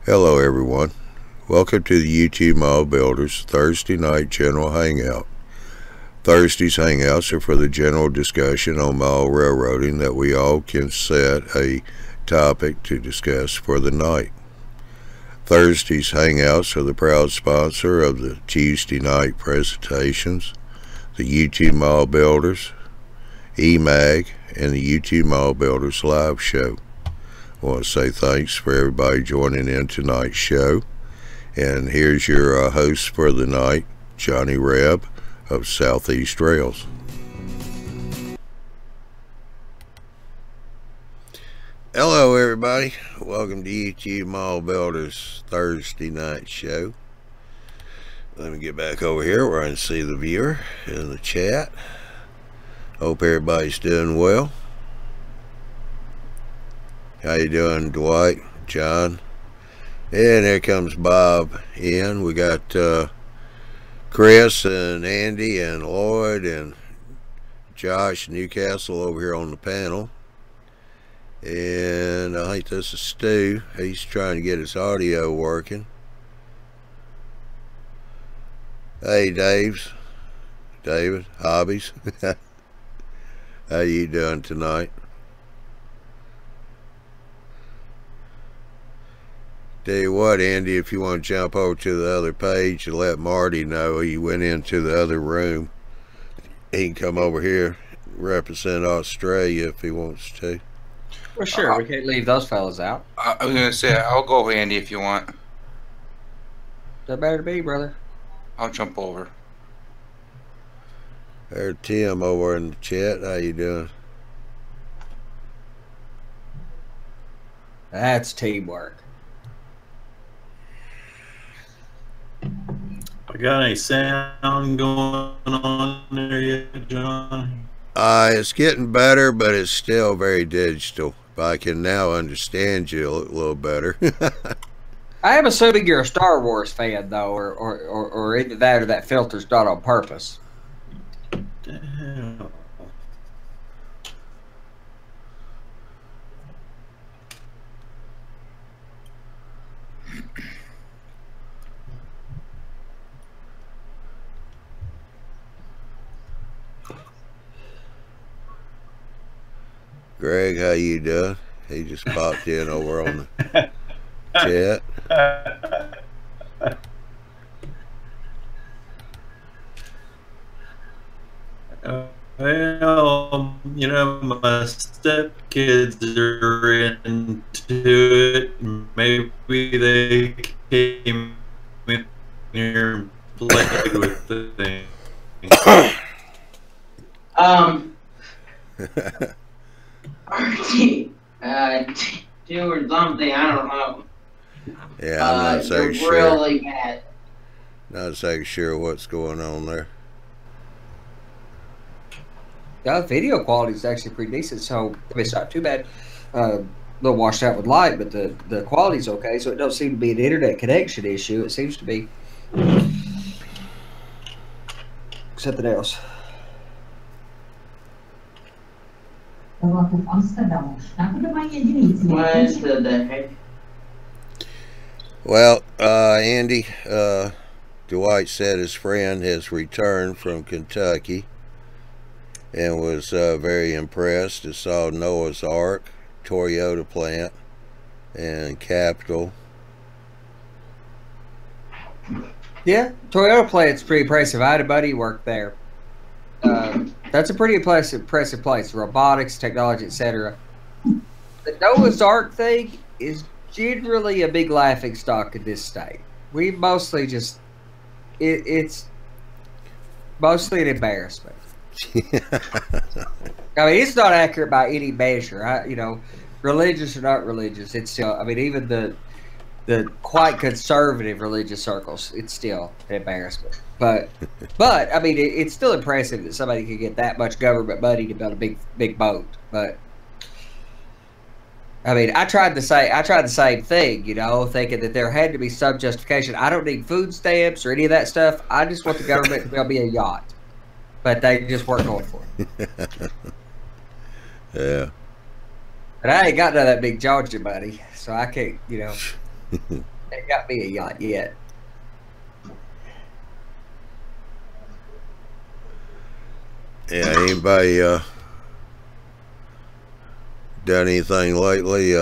Hello everyone. Welcome to the YouTube Model Builders Thursday night general hangout. Thursday's hangouts are for the general discussion on model railroading that we all can set a topic to discuss for the night. Thursday's hangouts are the proud sponsor of the Tuesday night presentations, the YouTube Model Builders, eMag, and the YouTube Model Builders live show. I want to say thanks for everybody joining in tonight's show. And here's your host for the night, Johnny Reb of Southeast Rails. Hello everybody. Welcome to YouTube Model Builders Thursday night show. Let me get back over here where I can see the viewer in the chat. Hope everybody's doing well. How you doing, Dwight, John? And here comes Bob in. We got Chris and Andy and Lloyd and Josh Newcastle over here on the panel. And I think this is Stu. He's trying to get his audio working. Hey, David, Hobbies. How you doing tonight? Tell you what, Andy, if you want to jump over to the other page and let Marty know he went into the other room, he can come over here, represent Australia if he wants to. Well, sure, we can't leave those fellas out. I was going to say, I'll go, Andy, if you want. That better be, brother. I'll jump over. There's Tim over in the chat. How you doing? That's teamwork. I got any sound going on there yet, John? It's getting better, but it's still very digital. But I can now understand you a little better. I am assuming you're a Star Wars fan, though, or either that or that filter's not on purpose. Damn. Greg, how you doing? He just popped in over on the chat. Well, you know, my stepkids are into it. Maybe they came in here and played with the thing. Two or something, I don't know. Yeah, I'm not so sure. Really bad. Not so sure what's going on there. The video quality is actually pretty decent, so it's not too bad. A little washed out with light, but the quality's okay, so it don't seem to be an internet connection issue. It seems to be something else. What the heck? Well, Andy, Dwight said his friend has returned from Kentucky and was very impressed. He saw Noah's Ark, Toyota plant, and Capitol. Yeah, Toyota plant's pretty impressive. I had a buddy work there. That's a pretty impressive place. Robotics, technology, etc. The Noah's Ark thing is generally a big laughing stock in this state. We mostly just it's mostly an embarrassment. I mean, it's not accurate by any measure. You know, religious or not religious, it's still. I mean, even the quite conservative religious circles, it's still an embarrassment. But I mean, it's still impressive that somebody could get that much government money to build a big boat. But I mean, I tried the same thing, you know, thinking that there had to be some justification. I don't need food stamps or any of that stuff. I just want the government to build me a yacht. But they just weren't going for it. Yeah. But I ain't got none of that big Georgia money, so I can't, you know. Ain't got me a yacht yet. Yeah, anybody done anything lately,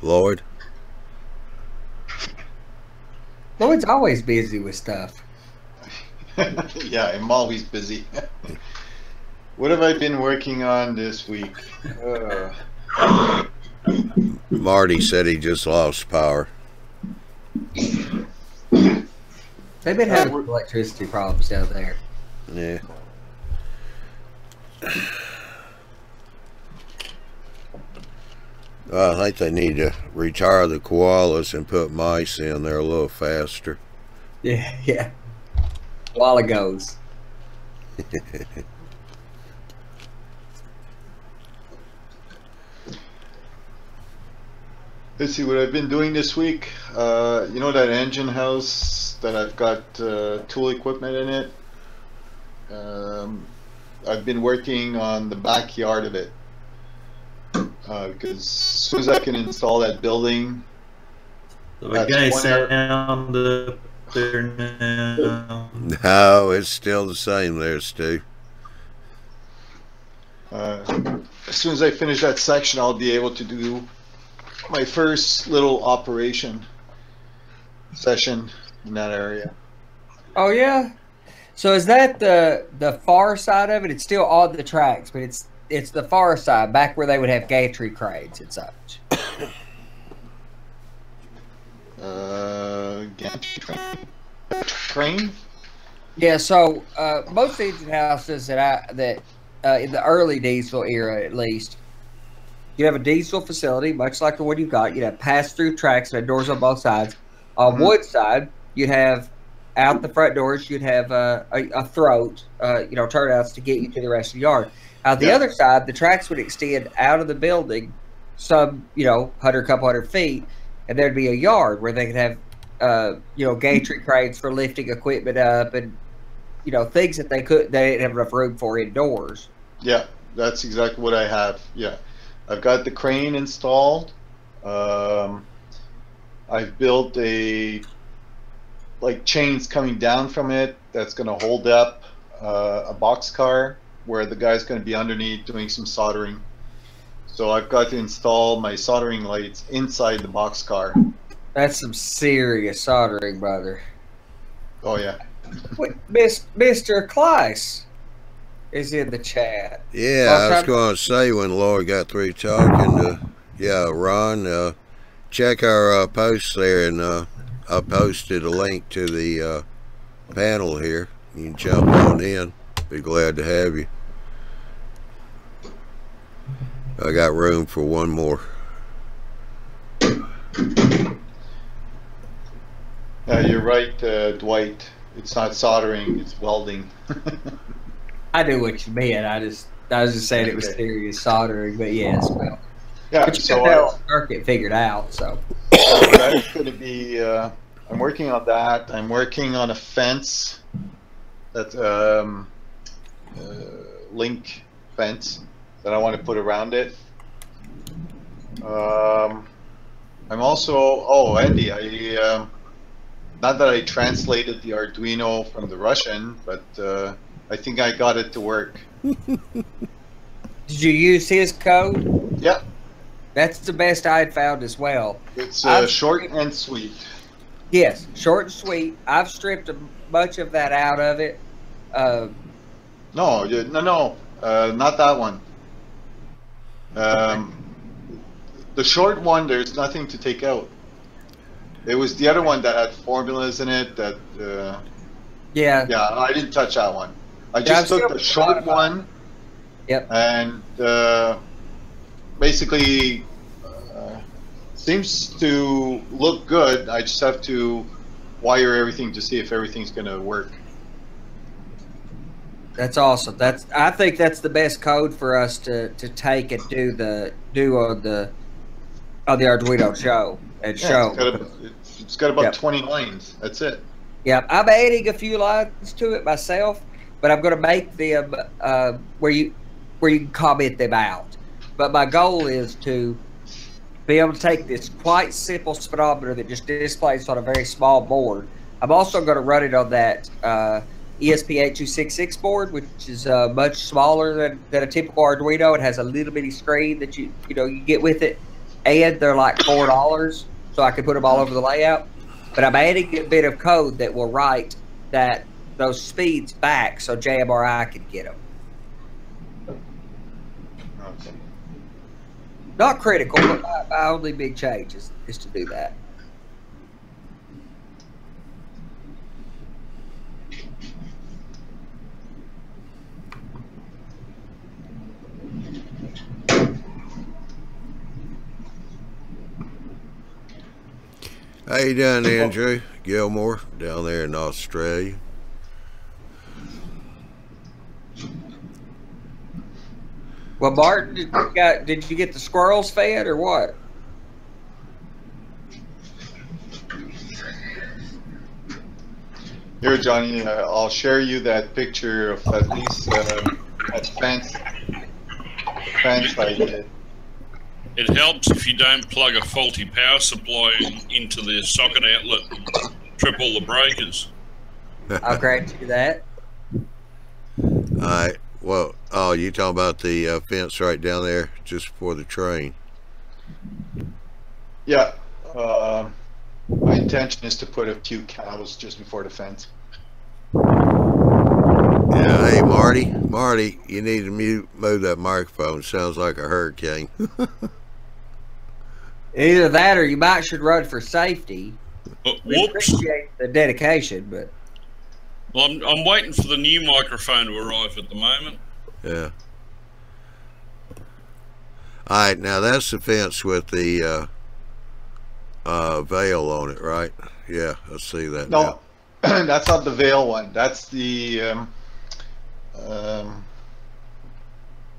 Lloyd? Lloyd's always busy with stuff. Yeah, I'm always busy. What have I been working on this week? Marty said he just lost power. They've been having electricity problems down there. Yeah. Well, I think they need to retire the koalas and put mice in there a little faster. Yeah, yeah. A while ago's. Let's see what I've been doing this week. You know that engine house that I've got tool equipment in it? I've been working on the backyard of it. Because as soon as I can install that building, So the guy sound up there now. No, it's still the same there, Stu. as soon as I finish that section, I'll be able to do my first little operation session in that area. Oh yeah. So is that the far side of it? It's still on the tracks, but it's the far side, back where they would have gantry cranes and such. Gantry crane? Yeah. So most engine houses that in the early diesel era, at least, you have a diesel facility, much like the one you've got. You'd have pass-through tracks that had doors on both sides. On one side, you'd have out the front doors. You'd have a throat, turnouts to get you to the rest of the yard. Out the other side, the tracks would extend out of the building, some couple hundred feet, and there'd be a yard where they could have gantry cranes for lifting equipment up and things that they didn't have enough room for indoors. Yeah, that's exactly what I have. Yeah, I've got the crane installed. I've built chains coming down from it that's going to hold up a box car where the guy's going to be underneath doing some soldering. So I've got to install my soldering lights inside the box car. That's some serious soldering, brother. Oh yeah. Wait, Mr. Kleiss is in the chat. Yeah, I was going to say when Laura got through talking to, Ron, check our posts there, and I posted a link to the panel here. You can jump on in. Be glad to have you. I got room for one more. You're right, Dwight. It's not soldering, it's welding. I knew what you meant. I was just saying it was serious soldering, but yes, well. Yeah, but you so got the circuit figured out, so. That's going to be. I'm working on that. I'm working on a fence. That's link fence that I want to put around it. I'm also. Andy, not that I translated the Arduino from the Russian, but I think I got it to work. Did you use his code? Yep. That's the best I had found as well. It's short and sweet. Yes, short and sweet. I've stripped a bunch of that out of it. No, not that one. The short one, there's nothing to take out. It was the other one that had formulas in it that... Yeah, I didn't touch that one. I just took the short one. Yep. And basically seems to look good. I just have to wire everything to see if everything's going to work. That's awesome. I think that's the best code for us to take and do on the Arduino show and show. It's got about 20 lines. That's it. Yeah, I'm adding a few lines to it myself, but I'm going to make them where you can comment them out. But my goal is to be able to take this quite simple speedometer that just displays on a very small board. I'm also going to run it on that ESP8266 board, which is much smaller than a typical Arduino. It has a little bitty screen that you get with it, and they're like $4, so I can put them all over the layout. But I'm adding a bit of code that will write those speeds back so JMRI can get them. Okay. Not critical, but my only big change is to do that. How you doing, Andrew Gilmore, down there in Australia? Well, Martin, did you get the squirrels fed or what? Here, Johnny, I'll share you that picture of at least that fence I did. It helps if you don't plug a faulty power supply into the socket outlet and trip all the breakers. I'll grant you that. Alright, well, oh, you talking about the fence right down there just before the train? Yeah, my intention is to put a few cows just before the fence. Yeah, hey Marty, you need to move that microphone. Sounds like a hurricane. Either that or you might should run for safety. We Whoops. appreciate the dedication, but Well, I'm waiting for the new microphone to arrive at the moment. Yeah. Alright, now that's the fence with the veil on it, right? Yeah, I see that No, that's not the veil one. That's the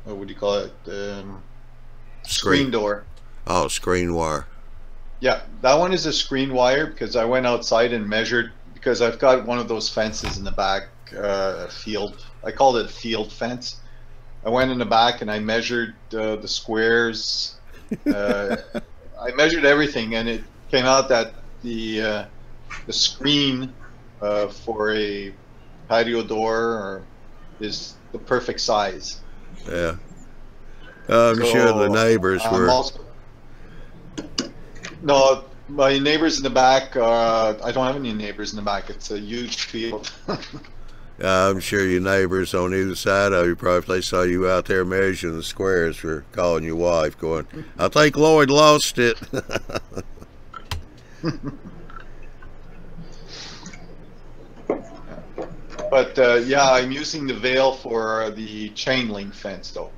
what would you call it? Screen door. Oh, screen wire. Yeah, that one is a screen wire because I went outside and measured, because I've got one of those fences in the back, field. I called it field fence. I went in the back and I measured the squares. I measured everything, and it came out that the screen for a patio door is the perfect size. Yeah. I'm sure the neighbors were. No, my neighbors in the back, I don't have any neighbors in the back. It's a huge field. I'm sure your neighbors on either side of you, probably if they saw you out there measuring the squares, were calling your wife going, I think Lloyd lost it. But yeah, I'm using the veil for the chain link fence though.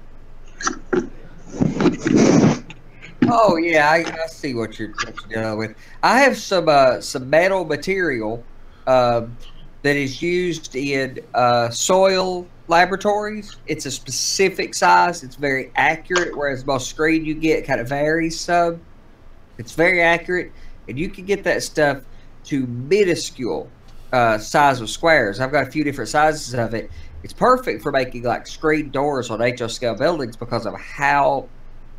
oh yeah, I see what you're dealing with. I have some metal material that is used in soil laboratories. It's a specific size. It's very accurate, whereas most screen you get kind of varies some. It's very accurate, and you can get that stuff to minuscule size of squares. I've got a few different sizes of it. It's perfect for making like screen doors on HO scale buildings because of how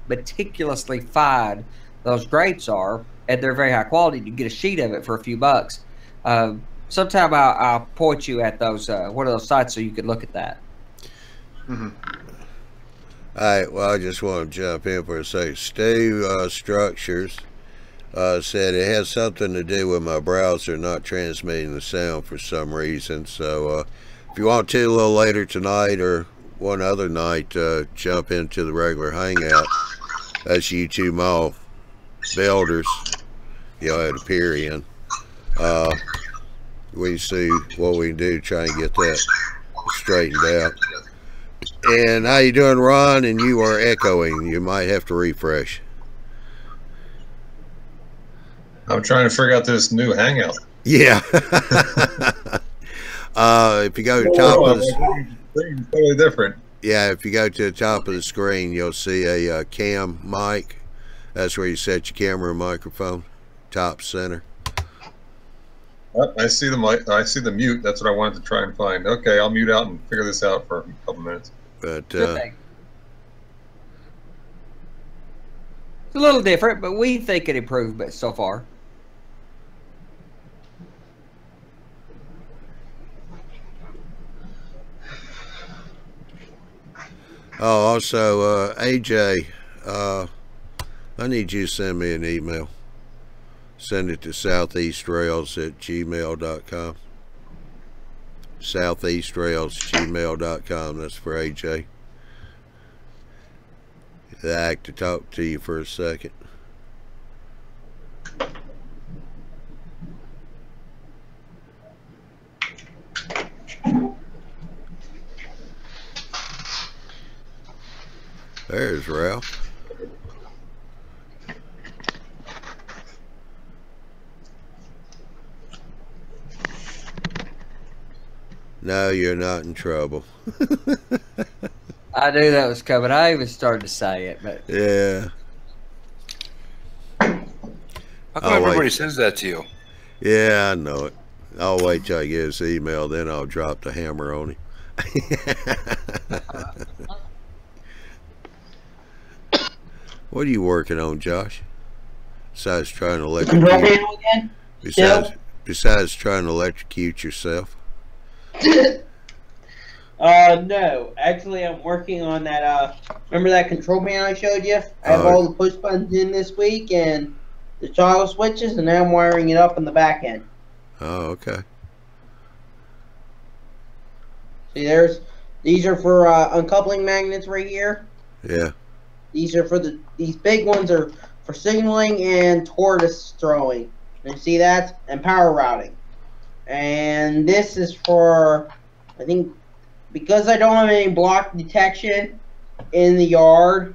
meticulously fine those grates are, and they're very high quality. You can get a sheet of it for a few bucks. Sometime I'll point you at those one of those sites so you can look at that. Mm-hmm. All right, well, I just want to jump in for a second. Steve Structures said it has something to do with my browser not transmitting the sound for some reason. So if you want to, a little later tonight or one other night, jump into the regular Hangout. That's YouTube Model Builders. You'll have to appear in. We see what we can do to try and get that straightened out. And how you doing, Ron? And you are echoing. You might have to refresh. I'm trying to figure out this new Hangout. Yeah. If you go to the top of the Totally different. yeah, if you go to the top of the screen, you'll see a cam mic. That's where you set your camera and microphone. Top center. Oh, I see the mic. I see the mute. That's what I wanted to try and find. Okay, I'll mute out and figure this out for a couple minutes. But Sure thing. It's a little different, but we think it improvement so far. Oh, also, AJ, I need you to send me an email. Send it to southeastrails@gmail.com. Southeastrails@gmail.com. That's for AJ. I'd like to talk to you for a second. There's Ralph. No, you're not in trouble. I knew that was coming. I even started to say it, but Yeah. How come everybody says that to you? Yeah, I know it. I'll wait till I get his email, then I'll drop the hammer on him. What are you working on, Josh? Besides trying to electrocute, besides trying to electrocute yourself. No. Actually, I'm working on that, remember that control panel I showed you? I have all the push buttons in this week and the toggle switches, and now I'm wiring it up on the back end. Oh, okay. See, these are for uncoupling magnets right here. Yeah. These are for these big ones are for signaling and tortoise throwing. You see that? And power routing. And this is for, I think, because I don't have any block detection in the yard,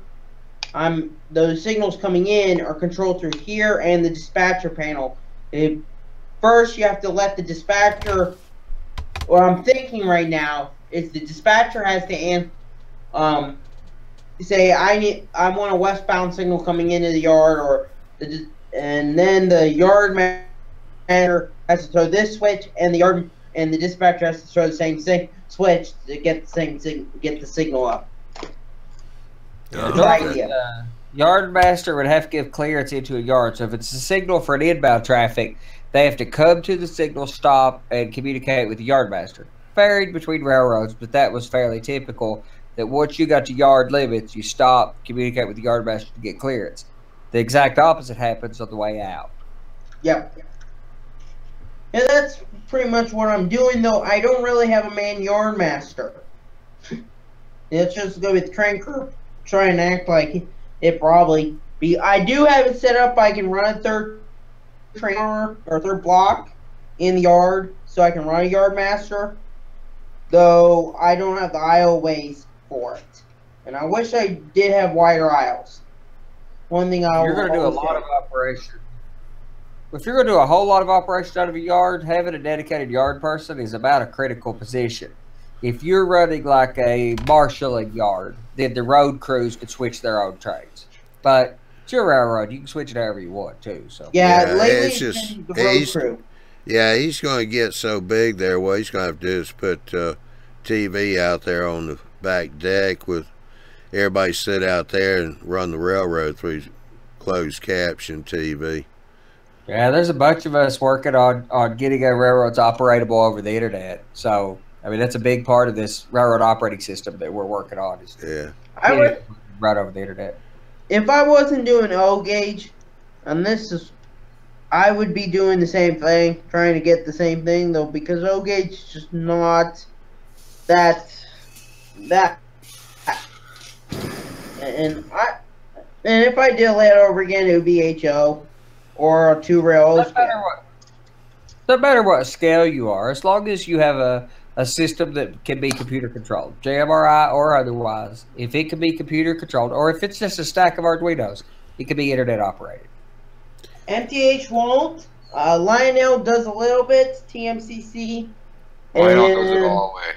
those signals coming in are controlled through here and the dispatcher panel. First, you have to let the dispatcher. What I'm thinking right now is the dispatcher has to say I want a westbound signal coming into the yard, and then the yard manager has to throw this switch, and the dispatcher has to throw the same switch to get the signal up. Yard master would have to give clearance into a yard. So if it's a signal for an inbound traffic, they have to come to the signal, stop, and communicate with the yard master. Varied between railroads, but that was fairly typical. That once you got to yard limits, you stop, communicate with the yard master to get clearance. The exact opposite happens on the way out. Yep. And that's pretty much what I'm doing, though. I don't really have a man yard master. It's just go with the train crew. Try and act like it probably be. I do have it set up. I can run a third train or third block in the yard, so I can run a yard master. Though I don't have the aisle ways for it, and I wish I did have wider aisles. One thing you're going to do a lot of operation. If you're going to do a whole lot of operation out of a yard, having a dedicated yard person is about a critical position. If you're running like a marshalling yard, then the road crews could switch their own trains. But it's your railroad; you can switch it however you want too. So lately it's just the road crew. Yeah, he's going to get so big there. What he's going to have to do is put TV out there on the back deck with everybody sit out there and run the railroad through closed caption TV. Yeah, there's a bunch of us working on getting our railroads operatable over the internet. So, I mean, that's a big part of this railroad operating system that we're working on. Is right over the internet. If I wasn't doing O gauge, and I would be doing the same thing, trying to get the same thing though, because O gauge is just not that. And if I did that over again, it would be HO or a 2-rail. No matter what scale you are, as long as you have a system that can be computer controlled, JMRI or otherwise, if it can be computer controlled, or if it's just a stack of Arduinos, it can be internet operated. MTH won't. Lionel does a little bit. TMCC. Lionel does it all the way.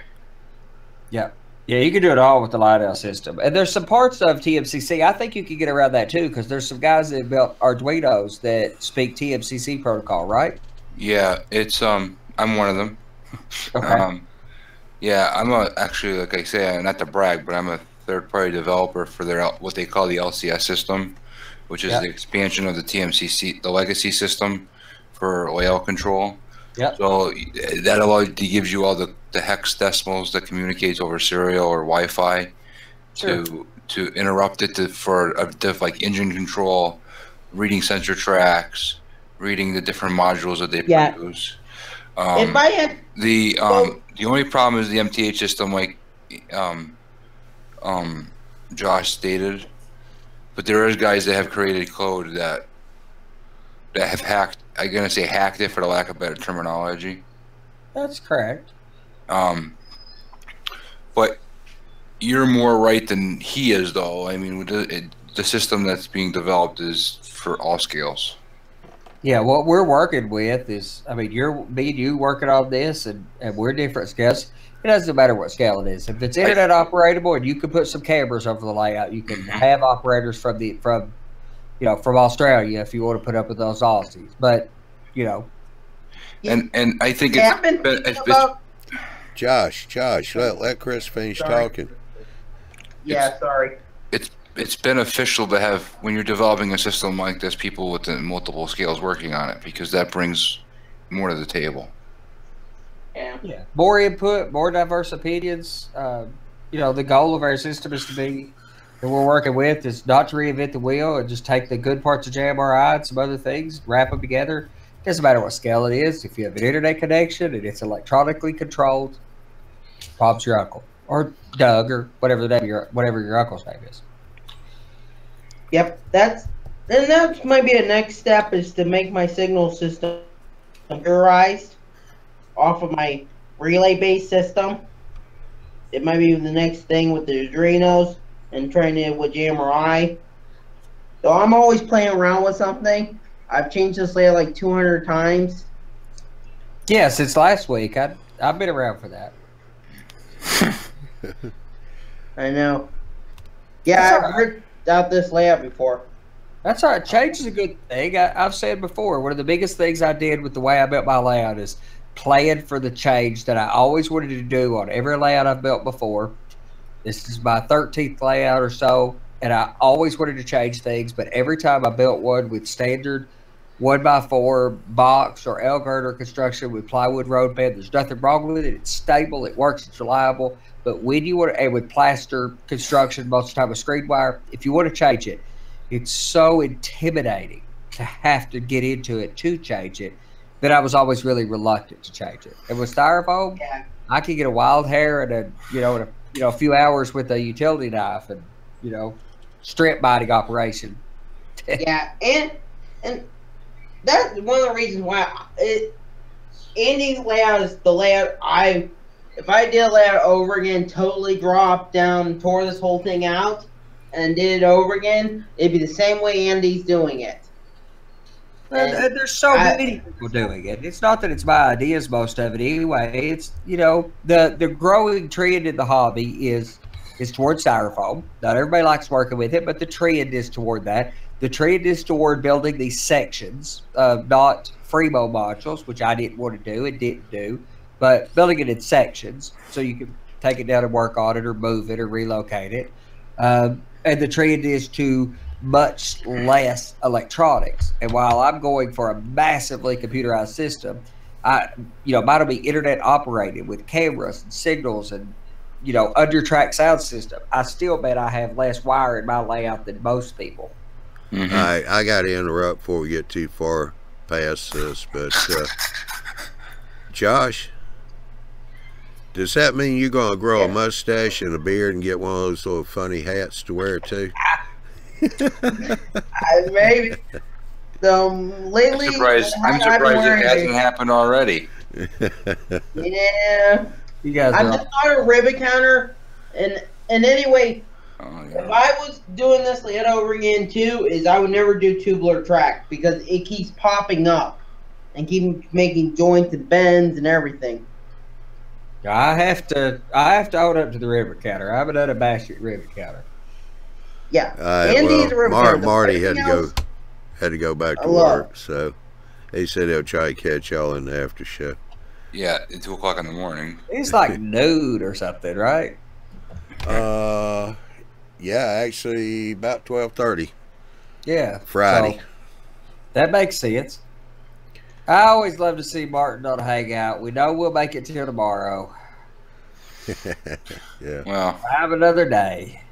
Yeah. Yeah, you can do it all with the Lionel system. And there's some parts of TMCC, I think you can get around that too, because there's some guys that built Arduinos that speak TMCC protocol, right? Yeah, it's I'm one of them. Okay. Yeah, I'm actually, like I say, not to brag, but I'm a third-party developer for their what they call the LCS system, which is the expansion of the TMCC, the legacy system for layout control. Yep. So that gives you all the hex decimals that communicates over serial or Wi-Fi to interrupt it for like engine control, reading sensor tracks, reading the different modules that they produce. If I had the only problem is the MTH system, like Josh stated, but there is guys that have created code that have hacked. I'm gonna say hacked it for the lack of better terminology. That's correct. But you're more right than he is, though. I mean, the system that's being developed is for all scales. Yeah, what we're working with is, I mean, me and you working on this, and we're different scales. It doesn't matter what scale it is. If it's internet operatable, and you can put some cameras over the layout, you can have operators from Australia if you want to put up with those Aussies. But and I think Josh, let Chris finish talking. Yeah, sorry. It's beneficial to have, when you're developing a system like this, people with multiple scales working on it, because that brings more to the table. Yeah. More input, more diverse opinions. The goal of our system is to be, that we're working with, is not to reinvent the wheel and just take the good parts of JMRI and some other things, wrap them together. It doesn't matter what scale it is. If you have an internet connection and it's electronically controlled, Bob's your uncle, or Doug, or whatever your uncle's name is. Yep, that's maybe a next step, is to make my signal system computerized off of my relay-based system. It might be the next thing with the Adrenos and trying it with JMRI. So I'm always playing around with something. I've changed this layout like 200 times. Yeah, since last week. I've been around for that. I know. Yeah, I've heard out this layout before. That's all right. Change is a good thing. I've said before, one of the biggest things I did with the way I built my layout is plan for the change that I always wanted to do on every layout I've built before. This is my 13th layout or so, and I always wanted to change things, but every time I built one with standard 1x4 box or L-girder construction with plywood road bed, there's nothing wrong with it. It's stable, it works, it's reliable. But when you want to, and with plaster construction, most of the time with screen wire, if you want to change it, it's so intimidating to have to get into it to change it that I was always really reluctant to change it. And with styrofoam, I could get a wild hair and a few hours with a utility knife and strip biting operation. Yeah, and that's one of the reasons why Andy's layout is the layout if I did a layout over again, totally dropped down, tore this whole thing out, and did it over again, it'd be the same way Andy's doing it. And there's so many people doing it. It's not that it's my ideas, most of it anyway. It's, the growing trend in the hobby is toward styrofoam. Not everybody likes working with it, but the trend is toward that. The trend is toward building these sections, not Fremo modules, which I didn't want to do and didn't do, but building it in sections so you can take it down and work on it or move it or relocate it. And the trend is to much less electronics. And while I'm going for a massively computerized system, mine will be internet operated with cameras and signals and, under-track sound system. I still bet I have less wire in my layout than most people. Mm-hmm. I got to interrupt before we get too far past this, but Josh, does that mean you're going to grow a mustache and a beard and get one of those little funny hats to wear too? Maybe. Lately, I'm surprised it hasn't happened already. Yeah. You guys I'm just not a ribbon counter, and anyway, if I was doing this layout over again too, is I would never do tubular track because it keeps popping up and keep making joints and bends and everything. I have to own up to the ribbon counter. I haven't done a basket ribbon counter. Yeah, Andy's a ribbon counter. Marty had to go back to work, so he said he'll try to catch y'all in the after show. Yeah, at 2 o'clock in the morning. He's like nude or something, right? Yeah, actually about 12:30 Yeah. Friday. So, that makes sense. I always love to see Martin on a hangout. We know we'll make it till tomorrow. Yeah. Well, Have another day.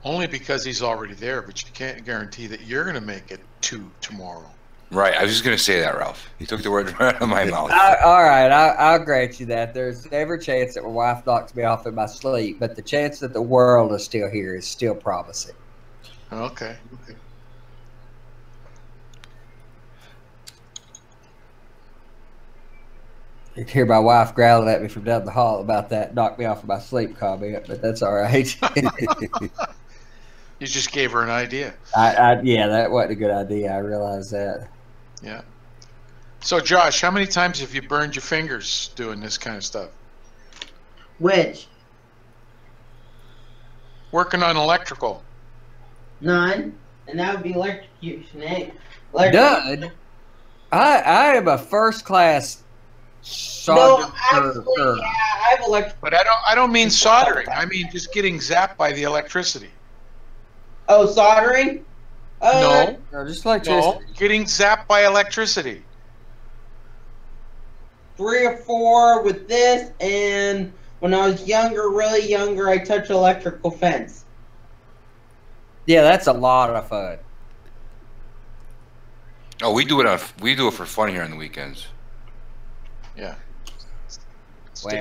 Only because he's already there, but you can't guarantee that you're going to make it to tomorrow. right. I was just going to say that, Ralph. You took the word right out of my mouth. All right, I'll grant you that. There's never a chance that my wife knocks me off in my sleep, but the chance that the world is still here is still promising. Okay. You can hear my wife growling at me from down the hall about that knock me off of my sleep comment, but that's all right. You just gave her an idea. Yeah, that wasn't a good idea. I realize that. Yeah. So, Josh, how many times have you burned your fingers doing this kind of stuff? Which? Working on electrical. None. And that would be electrocution, eh? Done. I am a first class No, solder. actually, yeah, I have electric. But I don't mean soldering. I mean just getting zapped by the electricity. Oh, soldering? No. No, just like No, getting zapped by electricity. 3 or 4 with this, and when I was younger, really younger, I touched electrical fence. Yeah, that's a lot of fun. Oh, we do it for fun here on the weekends. Yeah. Stick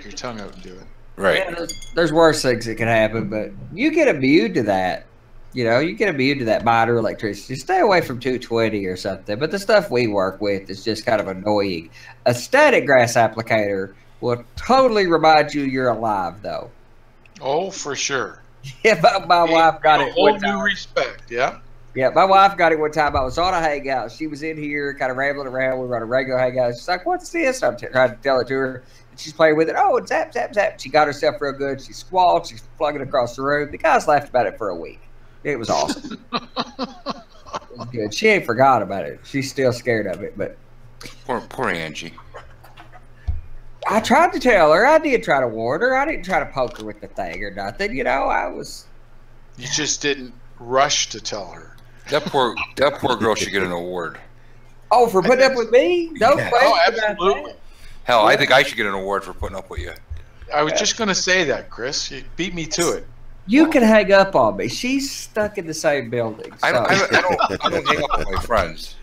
your tongue out and do it. Right. Yeah, there's worse things that can happen, but you get immune to that. You know, you get immune to that minor electricity. Stay away from 220 or something. But the stuff we work with is just kind of annoying. A static grass applicator will totally remind you you're alive, though. Oh, for sure. Yeah, my wife got it. A whole new respect, yeah? Yeah, my wife got it one time. I was on a hangout. She was in here kind of rambling around. We were on a regular hangout. She's like, what's this? I'm trying to tell it to her. And she's playing with it. Oh, it's zap, zap, zap. She got herself real good. She squalled. She's plugging across the room. The guys laughed about it for a week. It was awesome. It was good. She ain't forgot about it. She's still scared of it. But Poor Angie. I tried to tell her. I did try to warn her. I didn't try to poke her with the thing or nothing. You know, I was. You just didn't rush to tell her. That poor girl should get an award. Oh, for putting up with me? No Yeah. question Oh, about absolutely. that. Hell, I think I should get an award for putting up with you. I was just going to say that, Chris. You beat me to it. You can hang up on me. She's stuck in the same building. So. I don't hang up with my friends.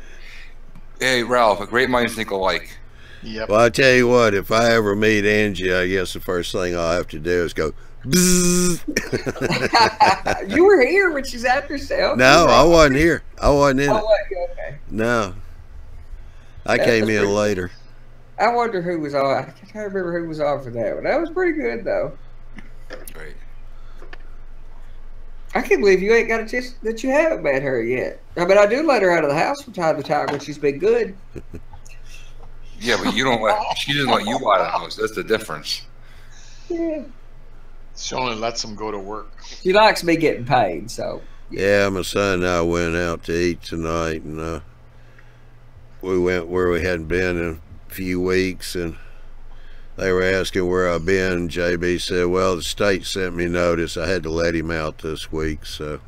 Hey, Ralph, great minds think alike. Yep. Well, I tell you what, if I ever meet Angie, I guess the first thing I'll have to do is go, bzzz. You were here when she's after herself. No, I wasn't here. I wasn't in Oh, it. what? Okay. No. I That came was in pretty- later. I wonder who was on. I can't remember who was on for that one. That was pretty good, though. Right. I can't believe you ain't got a chance that you haven't met her yet. I mean, I do let her out of the house from time to time when she's been good. Yeah, but you don't she doesn't let you out of the house. That's the difference. Yeah. She only lets them go to work. She likes me getting paid, so. Yeah, my son and I went out to eat tonight, and we went where we hadn't been in a few weeks, and they were asking where I've been. JB said, well, the state sent me notice. I had to let him out this week, so.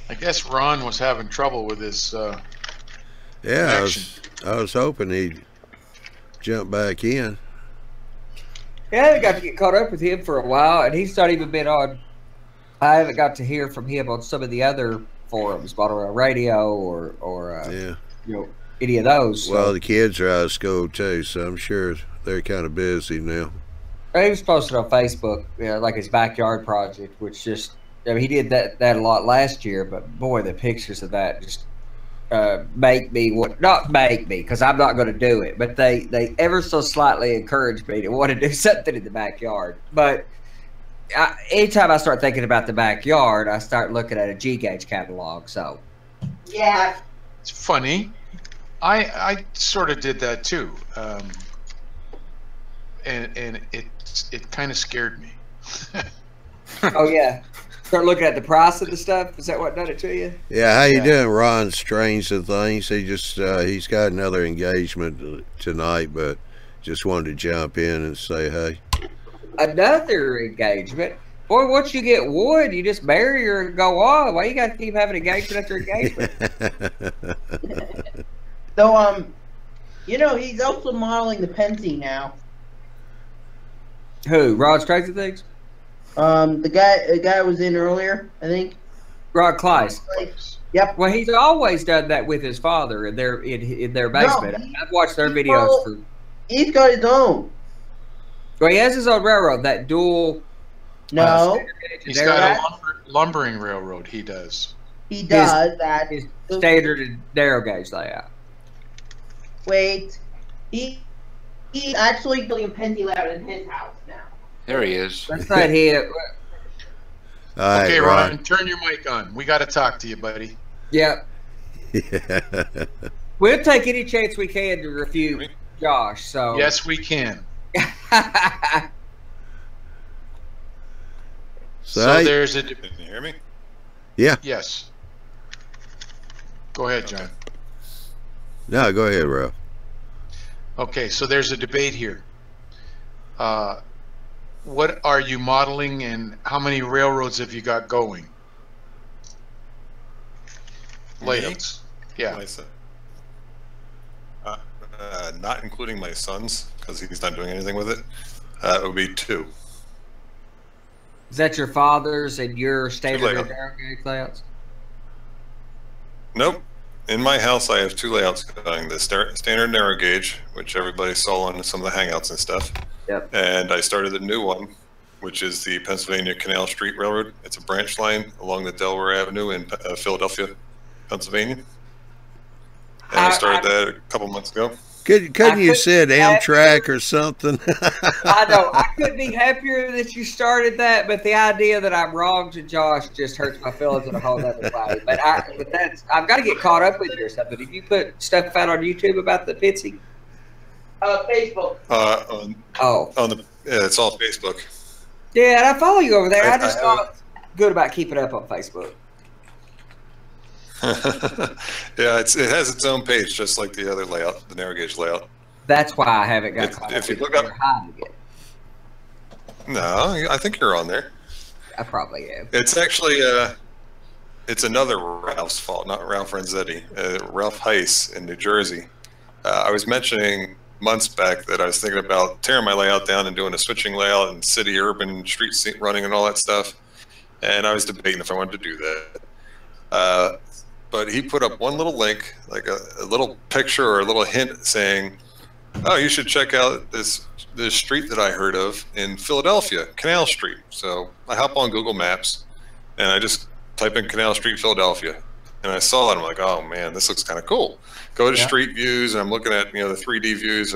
I guess Ron was having trouble with his Yeah, connection. I was hoping he'd jump back in. Yeah, I haven't got to get caught up with him for a while, and he's not even been on. I haven't got to hear from him on some of the other forums, Model Radio or Yeah. you know, any of those. So. Well, the kids are out of school too, so I'm sure they're kind of busy now. He was posted on Facebook, you know, like his backyard project, which just, I mean, he did that a lot last year, but boy, the pictures of that just make me not make me, because I'm not going to do it, but they ever so slightly encourage me to want to do something in the backyard. But anytime I start thinking about the backyard, I start looking at a G-Gauge catalog. So Yeah. It's funny. I sort of did that too, and it kind of scared me. oh yeah, Start looking at the price of the stuff. Is that what done it to you? Yeah, how you doing, Ron? Strange and things. He just he's got another engagement tonight, but just wanted to jump in and say hey. Another engagement. Boy, once you get wood, you just marry or go on. Why you got to keep having engagement after engagement? So, you know, he's also modeling the Pensy now. Who? Rod's Crazy Things? The guy was in earlier, I think. Rod Kleiss. Yep. Well, he's always done that with his father in their basement. No, I've watched their videos. He's got his own. Well, he has his own railroad, that dual. No. He's got a lumbering railroad. He does. He does that. His standard and narrow gauge layout. Wait. He's actually building a Pensy layout in his house now. There he is. That's not him. All Okay, right, Ron, turn your mic on. We got to talk to you, buddy. Yep. Yeah. We'll take any chance we can to refute Josh. So Yes, we can. So there's a. Can you hear me? Yeah. Yes. Go ahead, John. No, go ahead, Ralph. Okay, so there's a debate here. What are you modeling, and how many railroads have you got going? Layouts. Yeah. Not including my son's, because he's not doing anything with it. It would be 2. Is that your father's and your standard layout. and narrow gauge layouts? Nope. In my house, I have 2 layouts going. The standard narrow gauge, which everybody saw on some of the Hangouts and stuff. Yep. And I started the new one, which is the Pennsylvania Canal Street Railroad. It's a branch line along the Delaware Avenue in Philadelphia, Pennsylvania. And I started that a couple months ago. Couldn't you said Amtrak or something? I know. I couldn't be happier that you started that, but the idea that I'm wrong to Josh just hurts my feelings in a whole other way. But I've got to get caught up with you or something. Did you put stuff out on YouTube about the Pitsy? Facebook. It's all Facebook. Yeah, and I follow you over there. I just thought good about keeping up on Facebook. Yeah, it has its own page, just like the other layout, the narrow gauge layout. That's why I haven't got caught up. If you look up, no, I think you're on there. I probably am. It's actually it's another Ralph's fault, not Ralph Renzetti. Ralph Heiss in New Jersey. I was mentioning months back that I was thinking about tearing my layout down and doing a switching layout and city, urban, street running and all that stuff. And I was debating if I wanted to do that. But he put up one little link, like a little picture or a little hint saying, oh, you should check out this street that I heard of in Philadelphia, Canal Street. So I hop on Google Maps and I just type in Canal Street, Philadelphia. And I saw it. I'm like, oh man, this looks kind of cool. Go to Street Views, and I'm looking at the 3D views,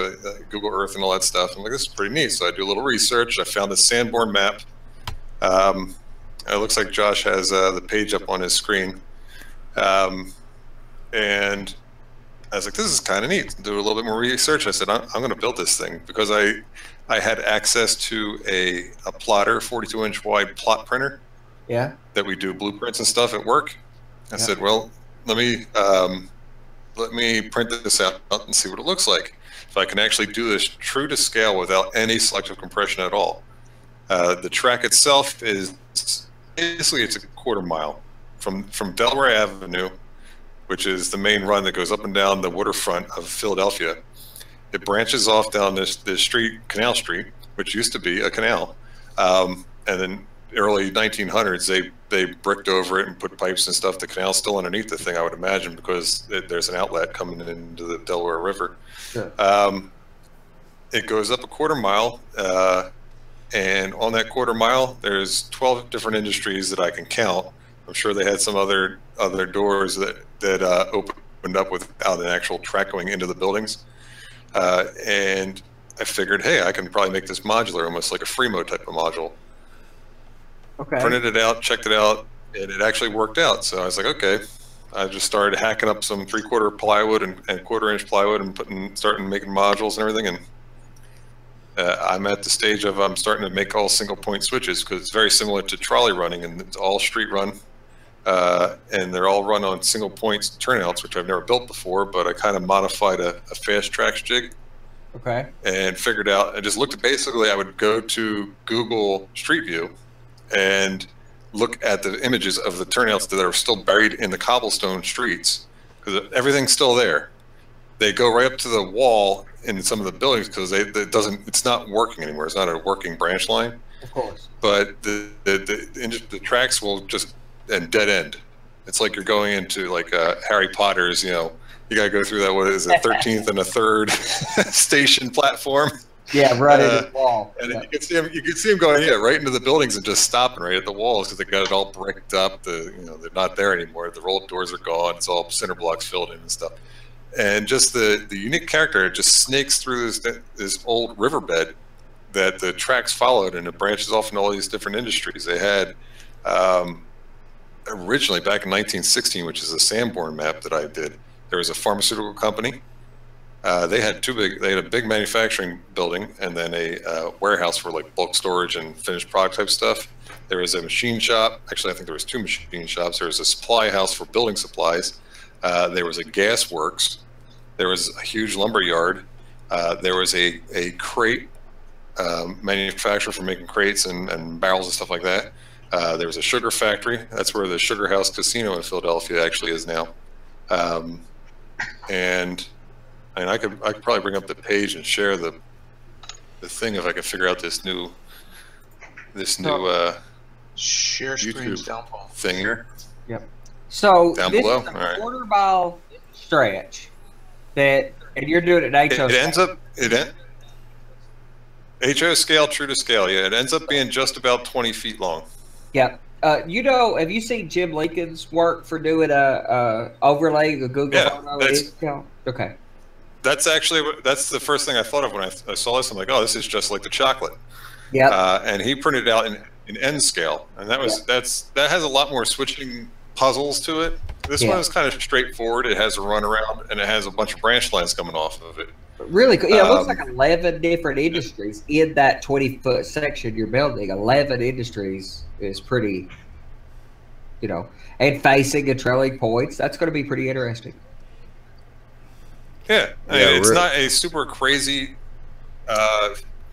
Google Earth, and all that stuff. I'm like, this is pretty neat. So I do a little research. I found the Sanborn map. It looks like Josh has the page up on his screen, and I was like, this is kind of neat. Do a little bit more research. I said, I'm going to build this thing because I had access to a plotter, 42-inch wide plot printer. Yeah. That we do blueprints and stuff at work. I said, well, let me print this out and see what it looks like. If I can actually do this true to scale without any selective compression at all. The track itself is basically it's a quarter mile from Delaware Avenue, which is the main run that goes up and down the waterfront of Philadelphia. It branches off down this street, Canal Street, which used to be a canal, and then early 1900s they bricked over it and put pipes and stuff. The canal's still underneath the thing, I would imagine, because there's an outlet coming into the Delaware River. Sure. It goes up a quarter mile, and on that quarter mile there's 12 different industries that I can count. I'm sure they had some other doors that opened up without an actual track going into the buildings, and I figured, hey, I can probably make this modular, almost like a Fremo type of module. Okay. Printed it out, checked it out, and it actually worked out. So I was like, okay. I just started hacking up some 3/4 plywood and 1/4 inch plywood and starting making modules and everything, and I'm at the stage of I'm starting to make all single point switches because it's very similar to trolley running, and it's all street run. And they're all run on single points turnouts, which I've never built before, but I kind of modified a fast tracks jig. Okay. And figured out, I just looked at, basically I would go to Google Street View and look at the images of the turnouts that are still buried in the cobblestone streets, because everything's still there. They go right up to the wall in some of the buildings because it's not working anymore. It's not a working branch line. Of course. But the tracks will just dead end. It's like you're going into like Harry Potter's, you know, you got to go through that, what is it, 13th and a third station platform. Yeah, right into the wall. And you can see them going, right into the buildings and just stopping right at the walls because they got it all bricked up. They're not there anymore. The rolled doors are gone. It's all cinder blocks filled in and stuff. And just the unique character, it just snakes through this old riverbed that the tracks followed, and it branches off into all these different industries. They had originally back in 1916, which is a Sanborn map that I did. There was a pharmaceutical company. They had a big manufacturing building and then a warehouse for like bulk storage and finished product type stuff. There was a machine shop. Actually, I think there was 2 machine shops. There was a supply house for building supplies. There was a gas works. There was a huge lumber yard. There was a crate manufacturer for making crates and barrels and stuff like that. There was a sugar factory. That's where the Sugar House Casino in Philadelphia actually is now. And I could probably bring up the page and share the thing if I could figure out this new share screens down below thing here. Yep. So down this below. is a All right. quarter-mile stretch and you're doing it at HO. It ends up HO scale, true to scale. Yeah, it ends up being just about 20 feet long. Yep. Have you seen Jim Lincoln's work for doing a overlay, the Google photo? Okay. That's the first thing I thought of when I saw this. I'm like, oh, this is just like the chocolate. Yeah. And he printed it out in N scale, and that has a lot more switching puzzles to it. This one is kind of straightforward. It has a runaround, and it has a bunch of branch lines coming off of it. Really cool. Yeah, it looks like 11 different industries in that 20-foot section you're building. 11 industries is pretty, and facing and trailing points. That's going to be pretty interesting. Yeah, it's not a super crazy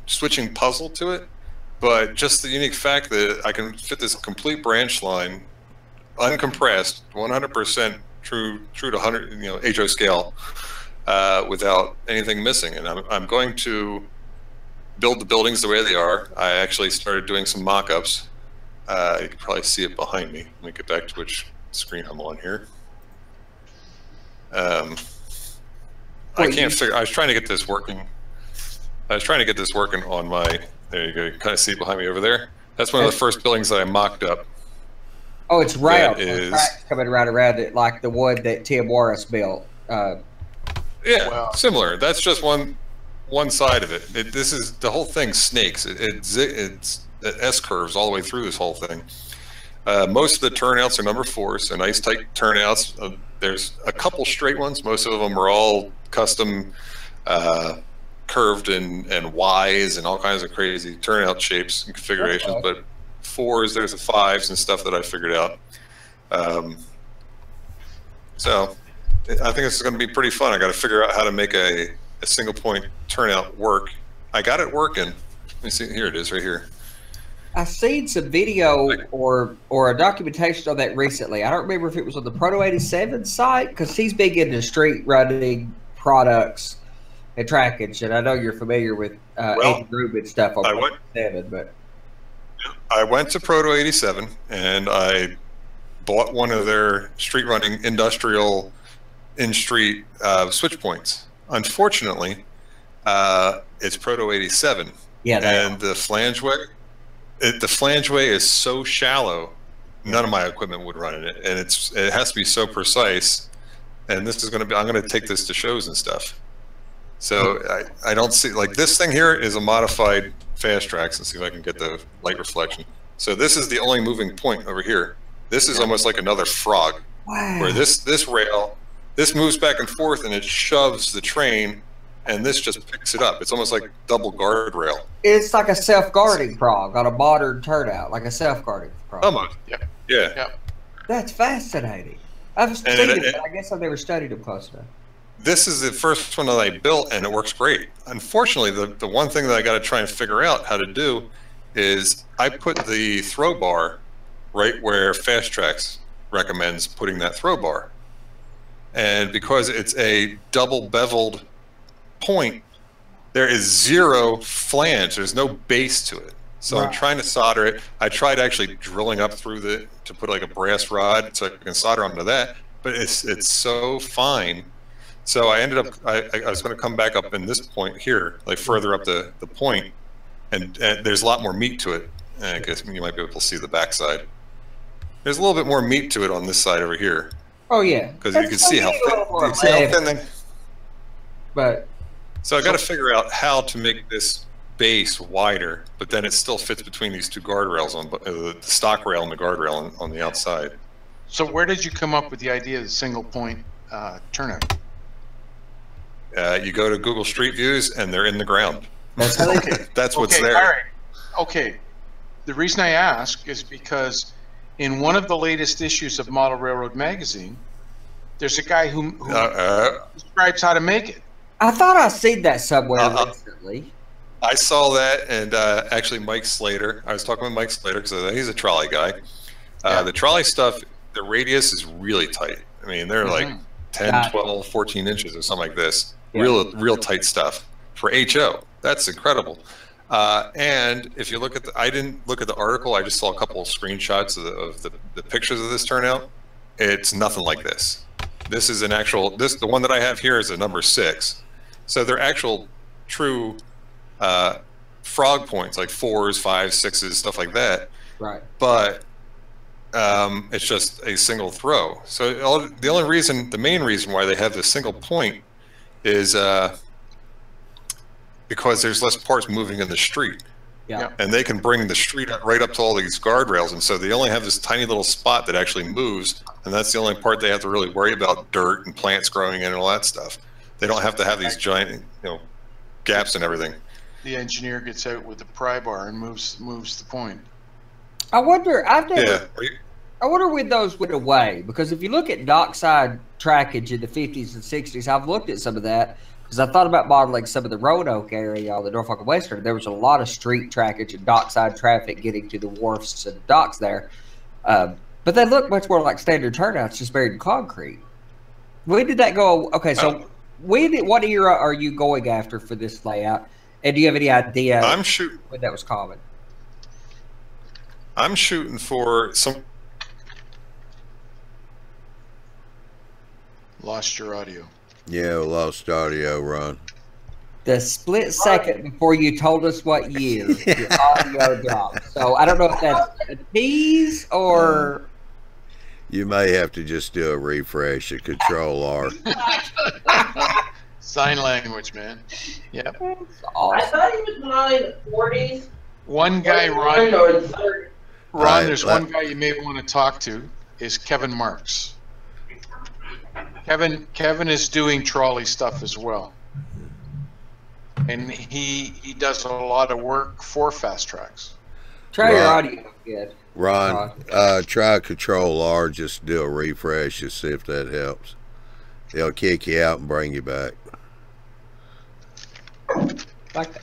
switching puzzle to it, but just the unique fact that I can fit this complete branch line, uncompressed, 100% true to 100, HO scale, without anything missing. And I'm going to build the buildings the way they are. I actually started doing some mock-ups. You can probably see it behind me. Let me get back to which screen I'm on here. I can't figure. I was trying to get this working. On my. There you go. You can kind of see it behind me over there. That's one of the first buildings that I mocked up. Oh, it's round. Is coming right around it, like the one that Tim Morris built. Similar. That's just one side of it. This is the whole thing. Snakes. It's S curves all the way through this whole thing. Most of the turnouts are number 4, so nice tight turnouts. There's a couple straight ones. Most of them are all custom curved and Ys and all kinds of crazy turnout shapes and configurations. But 4s, there's the 5s and stuff that I figured out. So I think this is going to be pretty fun. I got to figure out how to make a single point turnout work. I got it working. Let me see. Here it is, right here. I've seen some video or a documentation on that recently. I don't remember if it was on the Proto 87 site, because he's big into street running products and trackage, and I know you're familiar with Andy Rubin stuff on Proto 87. But I went to Proto 87 and I bought one of their street running industrial in-street switch points. Unfortunately, it's Proto 87. Yeah, and the flangeway. The flangeway is so shallow, none of my equipment would run in it, and it has to be so precise. And this is going to be, I'm going to take this to shows and stuff. So I don't see, like, this thing here is a modified fast tracks. Let's see if I can get the light reflection. So this is the only moving point over here. This is almost like another frog. Wow. Where this rail, this moves back and forth and it shoves the train and this just picks it up. It's almost like double guardrail. It's like a self-guarding frog on a modern turnout, like a self-guarding frog. Almost. Yep. Yeah. Yep. That's fascinating. I've studied it, but I guess I've never studied them close enough. This is the first one that I built, and it works great. Unfortunately, the one thing that I got to try and figure out how to do is I put the throw bar right where Fast Tracks recommends putting that throw bar. And because it's a double beveled point, there is zero flange. There's no base to it. So I'm trying to solder it. I tried actually drilling up through to put like a brass rod so I can solder onto that, but it's so fine. So I ended up, I was going to come back up in this point here, like further up the point, and there's a lot more meat to it. I guess you might be able to see the backside. There's a little bit more meat to it on this side over here. Oh yeah, because you can see how thin they. But so I got to figure out how to make this base wider, but then it still fits between these two guardrails on the stock rail and the guardrail on the outside. So where did you come up with the idea of the single point turnout? You go to Google Street Views and they're in the ground. That's That's what's okay, there. All right. Okay. The reason I ask is because in one of the latest issues of Model Railroad magazine, there's a guy who describes how to make it. I thought I seen that somewhere recently. I saw that, and actually Mike Slater, I was talking with Mike Slater because he's a trolley guy. The trolley stuff, the radius is really tight. I mean, they're like 10, 12, 14 inches or something like this. Yeah. Real tight stuff for HO. That's incredible. And if you look at I didn't look at the article, I just saw a couple of screenshots of the pictures of this turnout. It's nothing like this. This is an actual, the one that I have here is a number 6. So they're actual true frog points, like 4s, 5s, 6s, stuff like that. Right. But it's just a single throw. So the main reason why they have this single point is because there's less parts moving in the street. Yeah. And they can bring the street right up to all these guardrails, and so they only have this tiny little spot that actually moves, and that's the only part they have to really worry about dirt and plants growing in and all that stuff. They don't have to have these giant, gaps and everything. The engineer gets out with the pry bar and moves the point. I wonder. I wonder when those went away, because if you look at dockside trackage in the 50s and 60s, I've looked at some of that. Because I thought about modeling some of the Roanoke area, or the Norfolk and Western. There was a lot of street trackage and dockside traffic getting to the wharfs and docks there. But they look much more like standard turnouts, just buried in concrete. When did that go? Okay, so what era are you going after for this layout? And do you have any idea when that was common? I'm shooting for some. Lost your audio. Yeah, lost audio, Ron. The split second before you told us what year your audio dropped. So I don't know if that's a tease or... You may have to just do a refresh of Control R. Sign language, man. Yep. Awesome. I thought he was modeling the 40s. One guy, Ron, or the 30s. Ron, there's one guy you may want to talk to, is Kevin Marks. Kevin is doing trolley stuff as well, and he does a lot of work for Fast Tracks. Try your audio again. Ron, try Control R, just do a refresh to see if that helps. They'll kick you out and bring you back. Like that.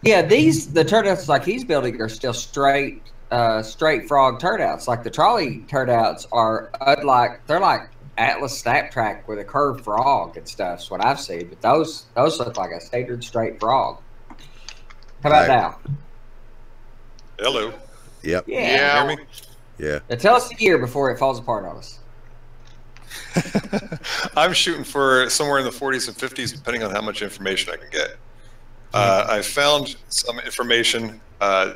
Yeah, the turnouts like he's building are still straight frog turnouts. Like the trolley turnouts are they're like Atlas Snaptrack with a curved frog and stuff. That's what I've seen. But those look like a standard straight frog. How about now? Hello. Yep. Yeah. Hear me? Yeah. Now tell us the year before it falls apart on us. I'm shooting for somewhere in the 40s and 50s, depending on how much information I can get. I found some information.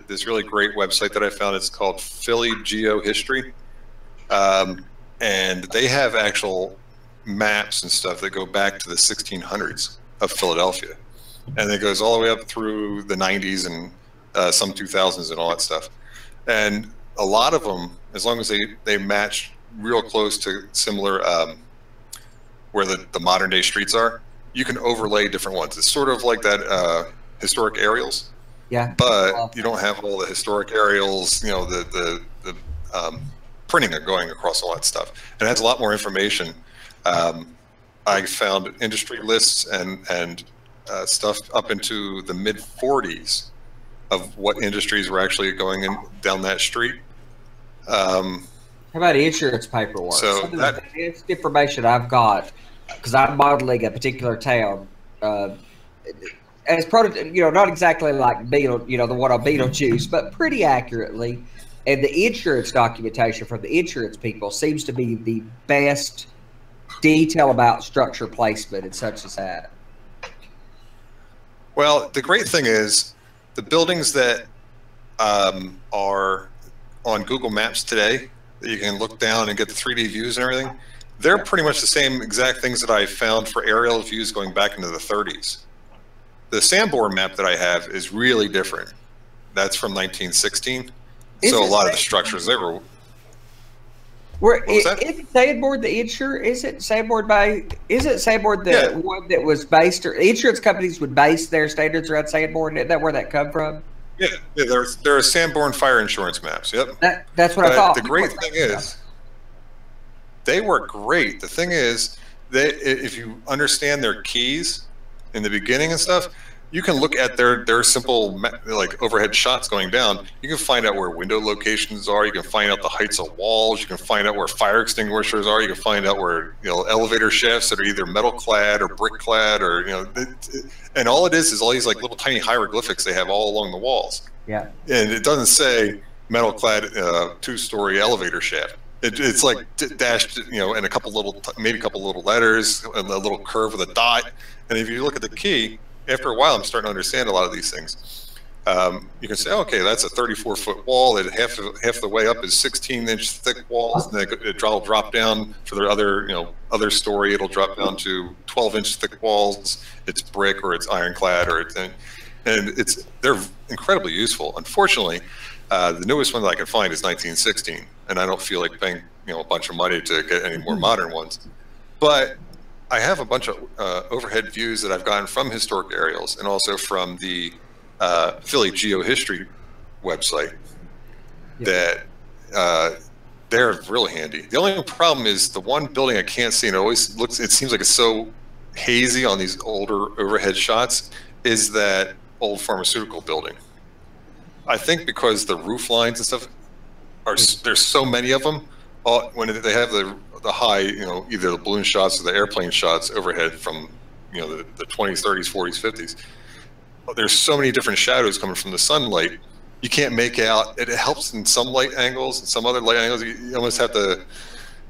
This really great website that I found. It's called Philly Geohistory, and they have actual maps and stuff that go back to the 1600s of Philadelphia, and it goes all the way up through the 90s and some 2000s and all that stuff. And a lot of them, as long as they match real close to similar where the modern day streets are, you can overlay different ones. It's sort of like that historic aerials. Yeah. But you don't have all the historic aerials, you know, the printing are going across all that stuff. And it has a lot more information. I found industry lists and stuff up into the mid 40s of what industries were actually going in down that street. How about insurance paperwork? So some of the best information I've got, because I'm modeling a particular town, as not exactly like Beetle, the one on Beetlejuice, but pretty accurately. And the insurance documentation from the insurance people seems to be the best detail about structure placement and such as that. Well, the great thing is the buildings that are on Google Maps today, that you can look down and get the 3D views and everything, they're pretty much the same exact things that I found for aerial views going back into the 30s. The Sanborn map that I have is really different. That's from 1916. So a lot of the structures there were. Is Sanborn the insurer? Is it Sanborn the one that was based, or insurance companies would base their standards around Sanborn? Is that where that come from? Yeah, there are Sanborn fire insurance maps. Yep. That's what I thought. The great thing is, they work great. The thing is, if you understand their keys in the beginning and stuff, you can look at their simple like overhead shots going down. You can find out where window locations are. You can find out the heights of walls. You can find out where fire extinguishers are. You can find out where elevator shafts that are either metal clad or brick clad, or and all it is all these like little tiny hieroglyphics they have all along the walls. Yeah. And it doesn't say metal clad 2-story elevator shaft. It's like dashed, and maybe a couple little letters and a little curve with a dot. And if you look at the key, after a while, I'm starting to understand a lot of these things. You can say, okay, that's a 34-foot wall. That half the way up is 16-inch thick walls, and then it'll drop down for the other story. It'll drop down to 12-inch thick walls. It's brick or it's ironclad they're incredibly useful. Unfortunately, the newest one that I can find is 1916, and I don't feel like paying a bunch of money to get any more modern ones. But I have a bunch of overhead views that I've gotten from historic aerials and also from the Philly Geohistory website that they're really handy. The only problem is the one building I can't see, and it seems like it's so hazy on these older overhead shots, is that old pharmaceutical building. I think because the roof lines and stuff there's so many of them, when they have the high, either the balloon shots or the airplane shots overhead from, the 20s, 30s, 40s, 50s. There's so many different shadows coming from the sunlight. You can't make out. It helps in some light angles and some other light angles. You almost have to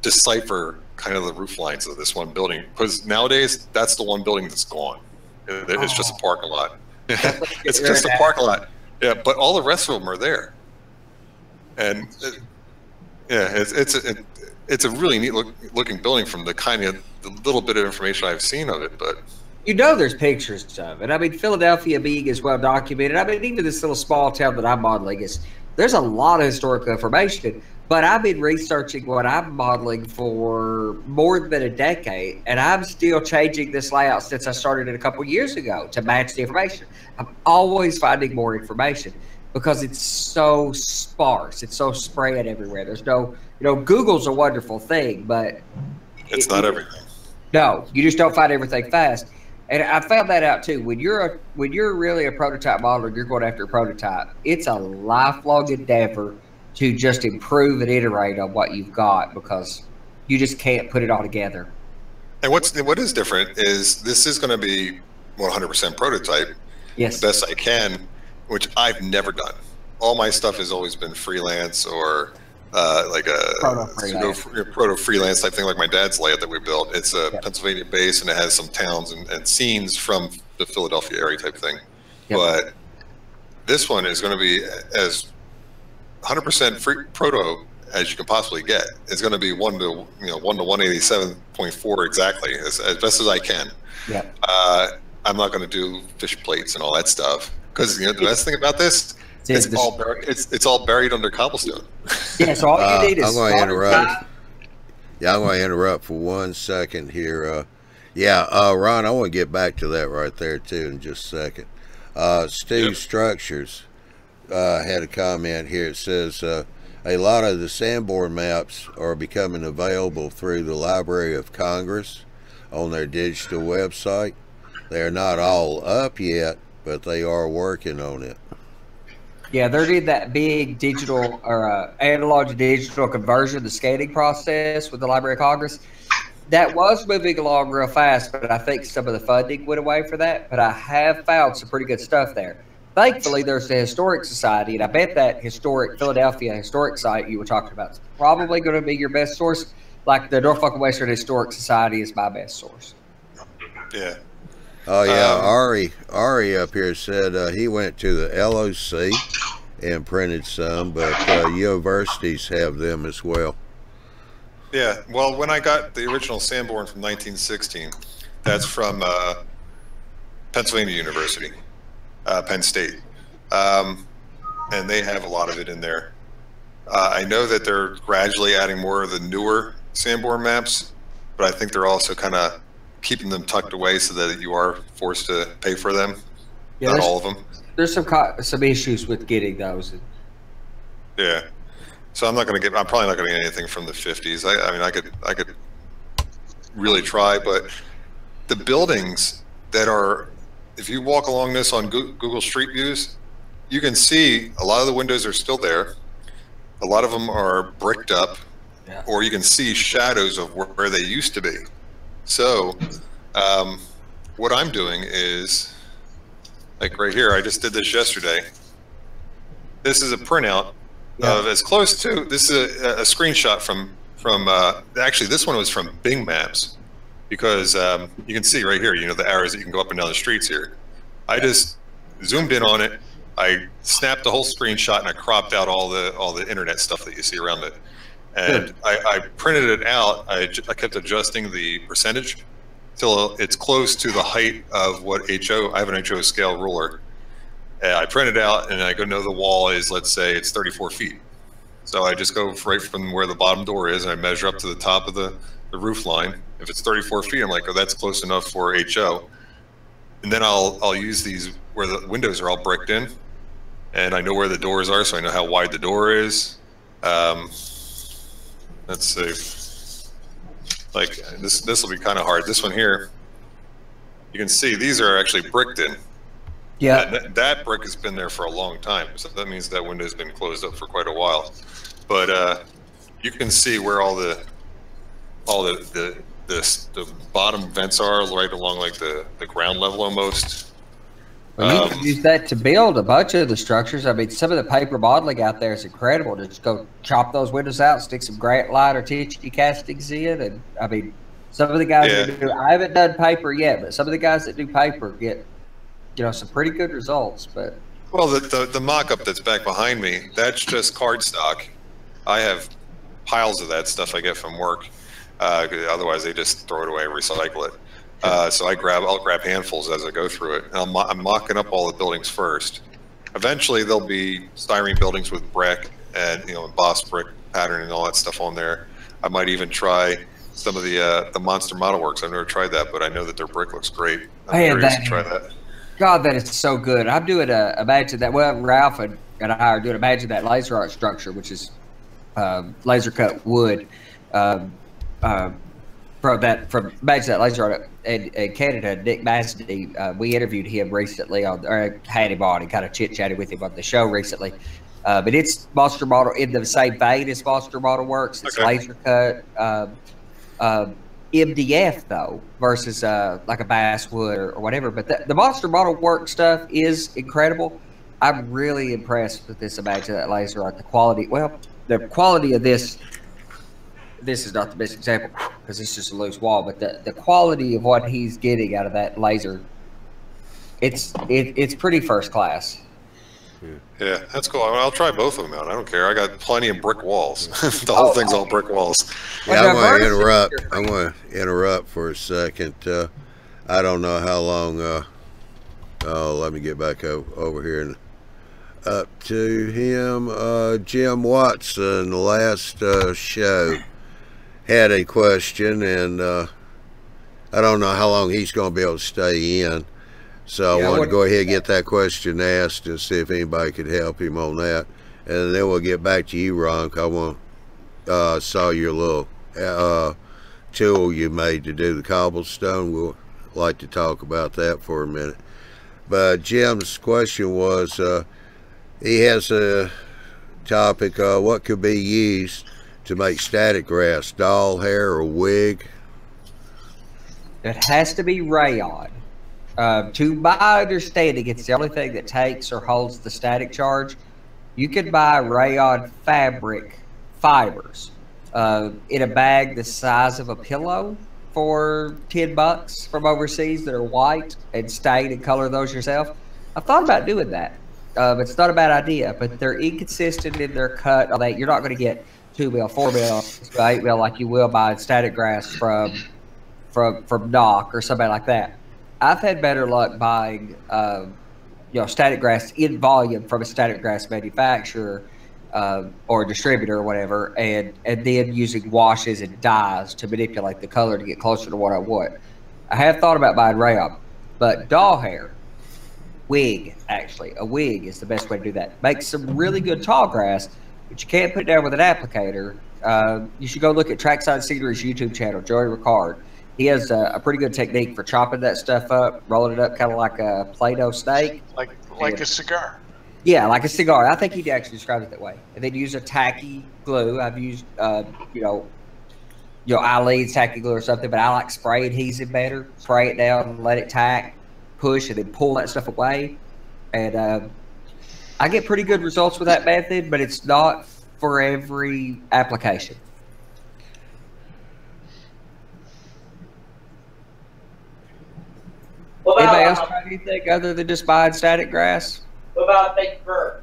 decipher kind of the roof lines of this one building, because nowadays that's the one building that's gone. It's just a parking lot. It's just a parking lot. Yeah, but all the rest of them are there. And it's a really neat looking building from the little bit of information I've seen of it. But there's pictures of it. I mean, Philadelphia being as well documented. I mean, even this little small town that I'm modeling there's a lot of historical information. But I've been researching what I'm modeling for more than a decade, and I'm still changing this layout since I started it a couple years ago to match the information. I'm always finding more information because it's so sparse. It's so spread everywhere. There's no, Google's a wonderful thing, but it's not everything. No, you just don't find everything fast. And I found that out too. When you're really a prototype modeler, you're going after a prototype. It's a lifelong endeavor to just improve and iterate on what you've got, because you just can't put it all together. And what is different is this is going to be 100% prototype. Yes. The best I can, which I've never done. All my stuff has always been freelance or like a proto freelance type thing, like my dad's layout that we built. It's a Pennsylvania base, and it has some towns and scenes from the Philadelphia area type thing. Yep. But this one is going to be as 100% free proto as you can possibly get. It's going to be 1 to 187.4 exactly, as best as I can. Yeah. I'm not going to do fish plates and all that stuff, because the best thing about this, it's all buried under cobblestone. Yeah, so all you need is I'm going to interrupt. Yeah, I'm going to interrupt for 1 second here. Ron, I want to get back to that right there, too, in just a second. Steve Structures had a comment here. It says, a lot of the Sanborn maps are becoming available through the Library of Congress on their digital website. They're not all up yet, but they are working on it. Yeah, they did that big digital or analog to digital conversion, the scanning process with the Library of Congress. That was moving along real fast, but I think some of the funding went away for that. But I have found some pretty good stuff there. Thankfully, there's the Historic Society, and I bet that historic Philadelphia historic site you were talking about is probably going to be your best source. Like the Norfolk and Western Historic Society is my best source. Yeah. Oh yeah, Ari up here said he went to the LOC and printed some, but universities have them as well. Yeah, well, when I got the original Sanborn from 1916, that's from Pennsylvania University, Penn State, and they have a lot of it in there. I know that they're gradually adding more of the newer Sanborn maps, but I think they're also kind of keeping them tucked away so that you are forced to pay for them. Yeah, not all of them. There's some issues with getting those. Yeah, so I'm probably not going to get anything from the 50s. I mean, I could really try, but the buildings that are, if you walk along this on Google Street Views, you can see a lot of the windows are still there. A lot of them are bricked up, or you can see shadows of where they used to be. So what I'm doing is, like right here, I just did this yesterday. This is a printout of as close to, this is a screenshot from actually this one was from Bing Maps, because you can see right here, you know, the arrows that you can go up and down the streets here. I just zoomed in on it. I snapped the whole screenshot and I cropped out all the internet stuff that you see around it. And I printed it out. I kept adjusting the percentage till it's close to the height of what HO. I have an HO scale ruler. And I print it out and I go know the wall is, let's say it's 34 feet. So I just go right from where the bottom door is and I measure up to the top of the roof line. If it's 34 feet, I'm like, oh, that's close enough for HO. And then I'll use these where the windows are all bricked in, and I know where the doors are, so I know how wide the door is. Let's see, like this will be kind of hard. This one here, you can see these are actually bricked in. Yeah. That brick has been there for a long time, so that means that window's been closed up for quite a while. But you can see where all the bottom vents are, right along like the ground level almost. Well, you can use that to build a bunch of the structures. I mean, some of the paper modeling out there is incredible. Just go chop those windows out, stick some granite light or THD castings in, and I mean, some of the guys that do, I haven't done paper yet, but some of the guys that do paper get, you know, some pretty good results. But well, the mock-up that's back behind me, that's just cardstock. I have piles of that stuff I get from work. Otherwise, they just throw it away and recycle it. So I'll grab handfuls as I go through it. And I'm mocking up all the buildings first. Eventually, there'll be styrene buildings with brick and, you know, embossed brick pattern and all that stuff on there. I might even try some of the Monster Model Works. I've never tried that, but I know that their brick looks great. I'm curious to try that. God, that is so good. I'm doing imagine that. Well, Ralph and I are doing imagine that laser art structure, which is laser cut wood. From imagine that laser art in Canada, Nick Massey, we interviewed him recently or had him on and kind of chit-chatted with him on the show recently. But it's Monster Model in the same vein as Monster Model Works. It's laser cut, MDF though, versus like a basswood or whatever. But the Monster Model Works stuff is incredible. I'm really impressed with this imagine that laser art. The quality, well, the quality of this. This is not the best example because it's just a loose wall, but the quality of what he's getting out of that laser, it's pretty first class. Yeah, that's cool. I'll try both of them out. I don't care. I got plenty of brick walls. The whole thing's all brick walls. Yeah, I'm going to interrupt. I'm going to interrupt for a second. I don't know how long. Let me get back over here and up to him. Jim Watson, last show. had a question, and I don't know how long he's going to be able to stay in. So I want to go ahead and get that question asked and see if anybody could help him on that. And then we'll get back to you, Ron, 'cause I want saw your little tool you made to do the cobblestone. We'll like to talk about that for a minute. But Jim's question was, he has a topic, what could be used to make static grass, doll hair or wig? It has to be rayon. To my understanding, it's the only thing that takes or holds the static charge. You could buy rayon fabric fibers in a bag the size of a pillow for $10 from overseas that are white, and stain and color those yourself. I've thought about doing that. It's not a bad idea, but they're inconsistent in their cut. You're not going to get 2 mil, 4 mil, 8 mil like you will buy static grass from Knock or somebody like that. I've had better luck buying static grass in volume from a static grass manufacturer or distributor or whatever, and then using washes and dyes to manipulate the color to get closer to what I want. I have thought about buying rayon, but doll hair, wig, actually, a wig is the best way to do that. Makes some really good tall grass, but you can't put it down with an applicator. You should go look at Trackside Scenery's YouTube channel, Joey Ricard. He has a pretty good technique for chopping that stuff up, rolling it up kind of like a Play-Doh steak. Like a cigar. Yeah, like a cigar. I think he'd actually describe it that way. And then use a tacky glue. I've used, Eileen's tacky glue or something, but I like spray adhesive better. Spray it down and let it tack, push, and then pull that stuff away. And I get pretty good results with that method, but it's not for every application. Anybody else try anything other than just buying static grass? What about fake fur?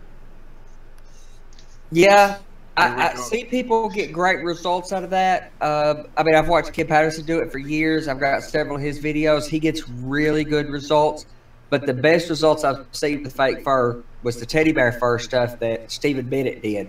Yeah, I see people get great results out of that. I've watched Kim Patterson do it for years. I've got several of his videos. He gets really good results. But the best results I've seen with fake fur was the teddy bear fur stuff that Stephen Bennett did.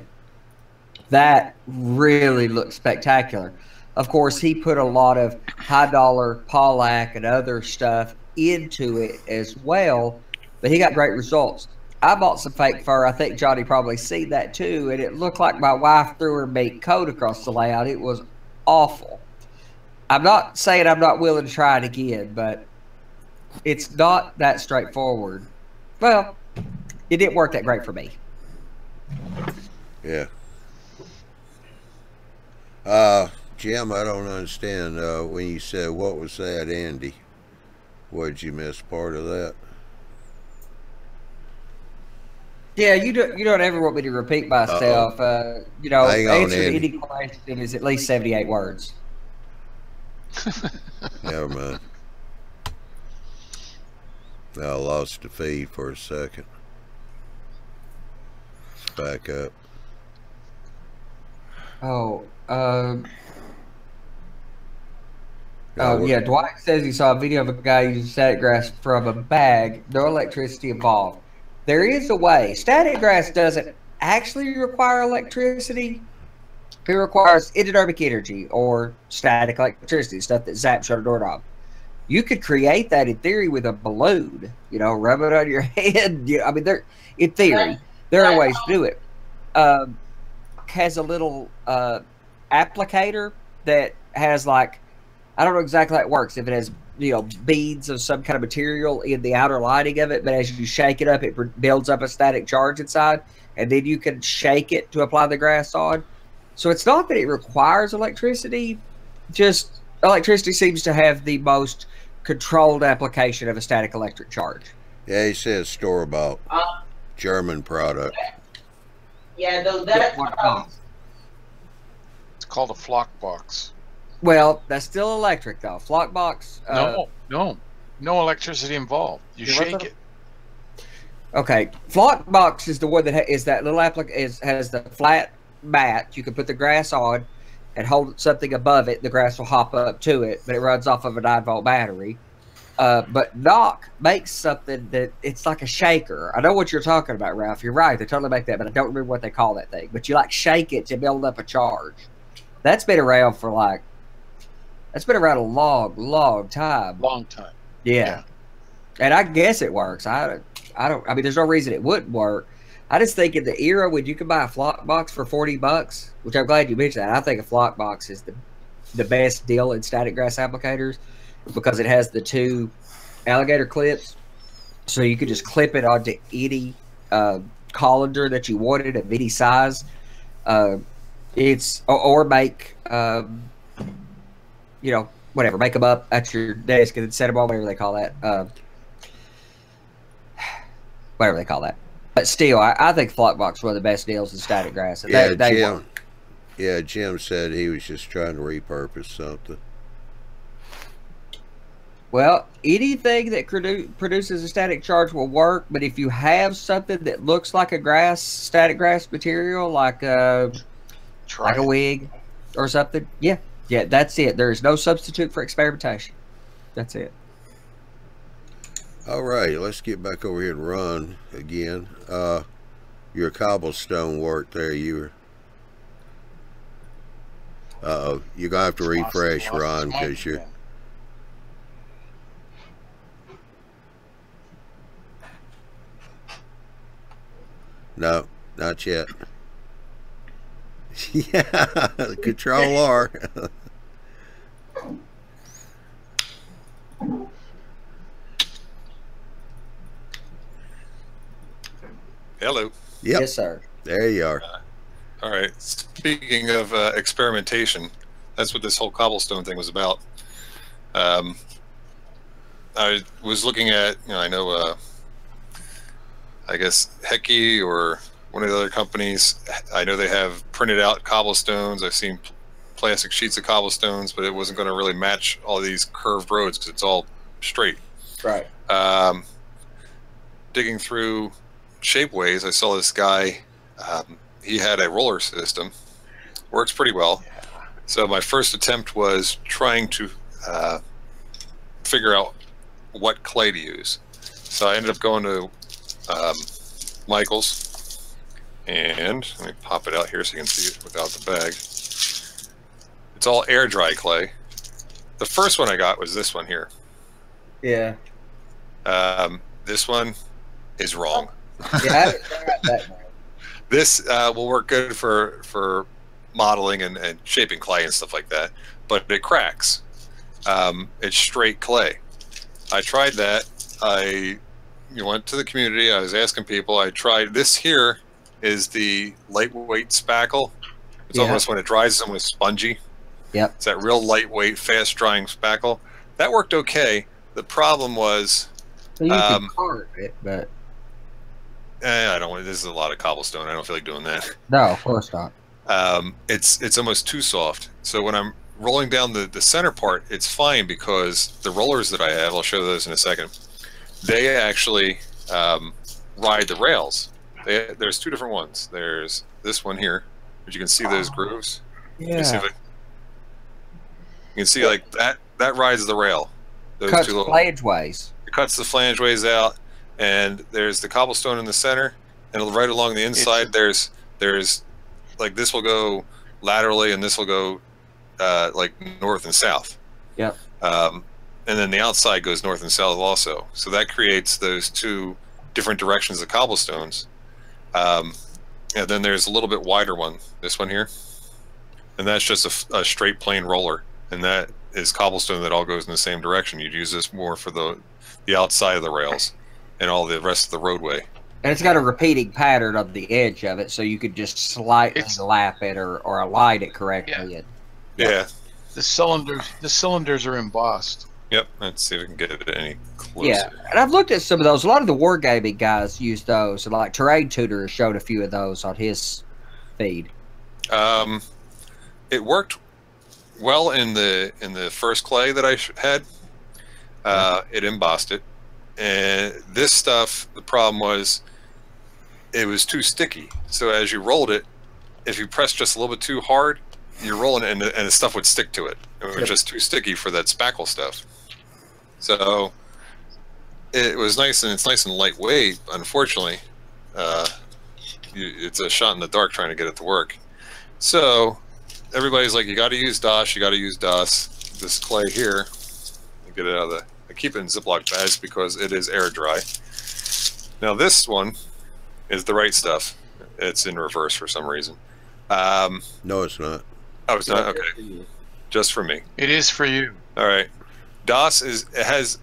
That really looked spectacular. Of course, he put a lot of high-dollar Pollack and other stuff into it as well, but he got great results. I bought some fake fur. I think Johnny probably seen that too, and it looked like my wife threw her mate coat across the layout. It was awful. I'm not saying I'm not willing to try it again, but it's not that straightforward. Well, it didn't work that great for me. Yeah. Jim, I don't understand when you said, what was that, Andy? What, did you miss part of that? Yeah, you don't ever want me to repeat myself. Answer to any question is at least 78 words. Never mind. I lost the feed for a second. Back up. Yeah, Dwight says he saw a video of a guy using static grass from a bag, no electricity involved. There is a way. Static grass doesn't actually require electricity. It requires endodynamic energy or static electricity, stuff that zaps on a doorknob. You could create that in theory with a balloon, rub it on your head. In theory, there are ways to do it. Has a little applicator that has I don't know exactly how it works. If it has, beads of some kind of material in the outer lining of it, but as you shake it up, it builds up a static charge inside, and then you can shake it to apply the grass on. So it's not that it requires electricity, just electricity seems to have the most controlled application of a static electric charge. Yeah, he says store-bought. German product. Yeah, it's called a flock box. Well, that's still electric though. Flock box. No electricity involved. You shake it. Okay, flock box is the one that is that little has the flat mat. You can put the grass on and hold something above it. The grass will hop up to it, but it runs off of a 9-volt battery. But Knock makes something that it's like a shaker. I know what you're talking about, Ralph. You're right. They totally make that, but I don't remember what they call that thing. But you shake it to build up a charge. That's been around for like, that's been around a long time. Long time. Yeah. And I guess it works. I mean, there's no reason it wouldn't work. I just think in the era when you can buy a flock box for $40, which I'm glad you mentioned that. I think a flock box is the best deal in static grass applicators because it has the 2 alligator clips. So you could just clip it onto any colander that you wanted of any size. Or make, you know, whatever, make them up at your desk and then set them on, whatever they call that. Whatever they call that. But still, I think flock box is one of the best deals in static grass. Jim said he was just trying to repurpose something. Well, anything that produces a static charge will work, but if you have something that looks like a static grass material, like a wig or something, yeah, that's it. There is no substitute for experimentation. That's it. All right, let's get back over here and run again. Your cobblestone work there, you're gonna have to refresh, Ron, because you're. No, not yet. Yeah, Control R. Hello. Yep. Yes, sir. There you are. All right. Speaking of experimentation, that's what this whole cobblestone thing was about. I was looking at, I know, I guess Hecky or one of the other companies, I know they have printed out cobblestones. I've seen plastic sheets of cobblestones, but it wasn't going to really match all these curved roads because it's all straight. Right. Digging through Shapeways, I saw this guy, he had a roller system, works pretty well. So my first attempt was trying to figure out what clay to use. So I ended up going to Michael's, and let me pop it out here so you can see it without the bag. It's all air dry clay. The first one I got was this one here. Yeah. This one is wrong. Yeah, that. This will work good for modeling and shaping clay and stuff like that, but it cracks. It's straight clay. I tried that. I went to the community. I was asking people. I tried this here. Is the lightweight spackle. It's almost, when it dries, it's almost spongy. Yep. It's that real lightweight, fast drying spackle. That worked okay. The problem was, So you can carve it, but I don't want. This is a lot of cobblestone. I don't feel like doing that. no, of course not. It's almost too soft. So when I'm rolling down the center part, it's fine because the rollers that I have, I'll show those in a second, they actually ride the rails. There's 2 different ones. There's this one here, but you can see those grooves. Yeah. You can see like that rides the rail. Those Cuts 2 little, flangeways. it cuts the flangeways out, and there's the cobblestone in the center, and right along the inside there's like this will go laterally, and this will go like north and south. Yep. And then the outside goes north and south also. So that creates those 2 different directions of cobblestones. And then there's a little bit wider one, this one here, and that's just a straight plain roller, and that is cobblestone that all goes in the same direction. You'd use this more for the outside of the rails and all the rest of the roadway. And it's got a repeating pattern on the edge of it, so you could just slightly lap it or align it correctly. Yeah. The cylinders are embossed. Yep. Let's see if we can get it any closer. Yeah, and I've looked at some of those. A lot of the wargaming guys use those, and like Terrain Tutor has showed a few of those on his feed. It worked well in the first clay that I had. It embossed it, and this stuff, the problem was it was too sticky. So as you rolled it, if you pressed just a little bit too hard, you're rolling it, and the stuff would stick to it. It was just too sticky for that spackle stuff. So it was nice, and it's nice and lightweight. Unfortunately, it's a shot in the dark trying to get it to work. So everybody's like, you got to use DOS, you got to use DOS. This clay here, get it out of the, I keep it in Ziploc bags because it is air dry. Now this one is the right stuff. It's in reverse for some reason. No, it's not. Oh, it's not? Okay. Just for me. It is for you. All right. DOS it has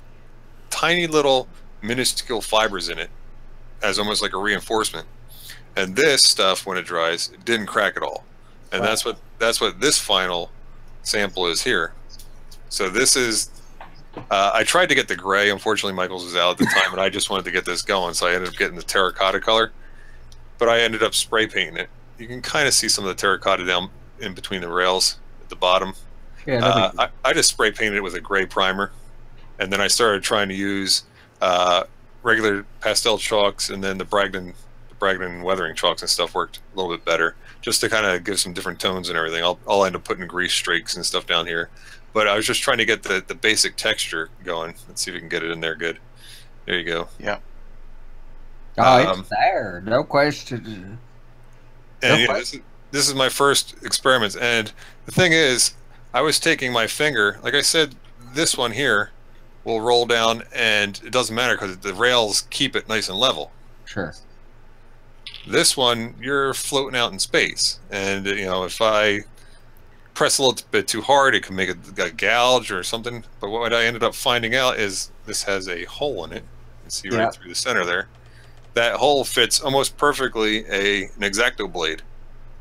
tiny little minuscule fibers in it as almost like a reinforcement. And this stuff, when it dries, it didn't crack at all. And that's what this final sample is here. So this is, I tried to get the gray. Unfortunately, Michael's was out at the time, and I just wanted to get this going, so I ended up getting the terracotta color. But I ended up spray painting it. You can kind of see some of the terracotta down in between the rails at the bottom. Yeah, I just spray painted it with a gray primer, and then I started trying to use regular pastel chalks, and then the Bragdon weathering chalks and stuff worked a little bit better, just to kind of give some different tones and everything. I'll end up putting grease streaks and stuff down here. But I was just trying to get the basic texture going. Let's see if we can get it in there good. There you go. Yeah. Oh, it's there. No question. And yeah, this is my first experiments. And the thing is, I was taking my finger, like I said, this one here will roll down, and it doesn't matter because the rails keep it nice and level. Sure. This one, you're floating out in space. And, you know, if I press a little bit too hard, it can make a gouge or something. But what I ended up finding out is this has a hole in it. You can see right through the center there. That hole fits almost perfectly an X-Acto blade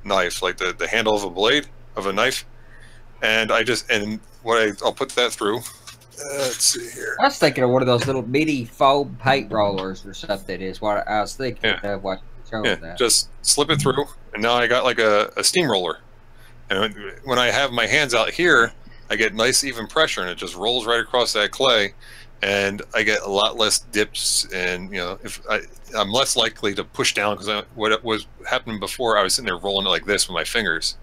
knife, like the handle of a blade of a knife. And I'll put that through. Let's see here. I was thinking of one of those little bitty foam paint rollers or something. Is what I was thinking of. What that. Just slip it through, and now I got like a steamroller. And when I have my hands out here, I get nice even pressure, and it just rolls right across that clay, and I get a lot less dips. And you know, if I'm less likely to push down, because what was happening before, I was sitting there rolling it like this with my fingers.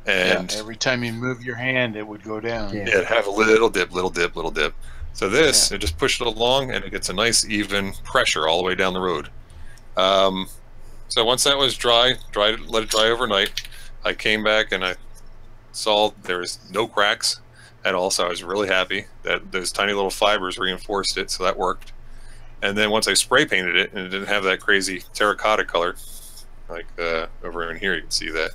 And every time you move your hand, it would go down. Yeah, it'd have a little dip, little dip, little dip. So this, it just pushed it along, and it gets a nice even pressure all the way down the road. So once that was let it dry overnight. I came back and I saw there was no cracks at all. So I was really happy that those tiny little fibers reinforced it. So that worked. And then once I spray painted it, and it didn't have that crazy terracotta color, like over in here, you can see that.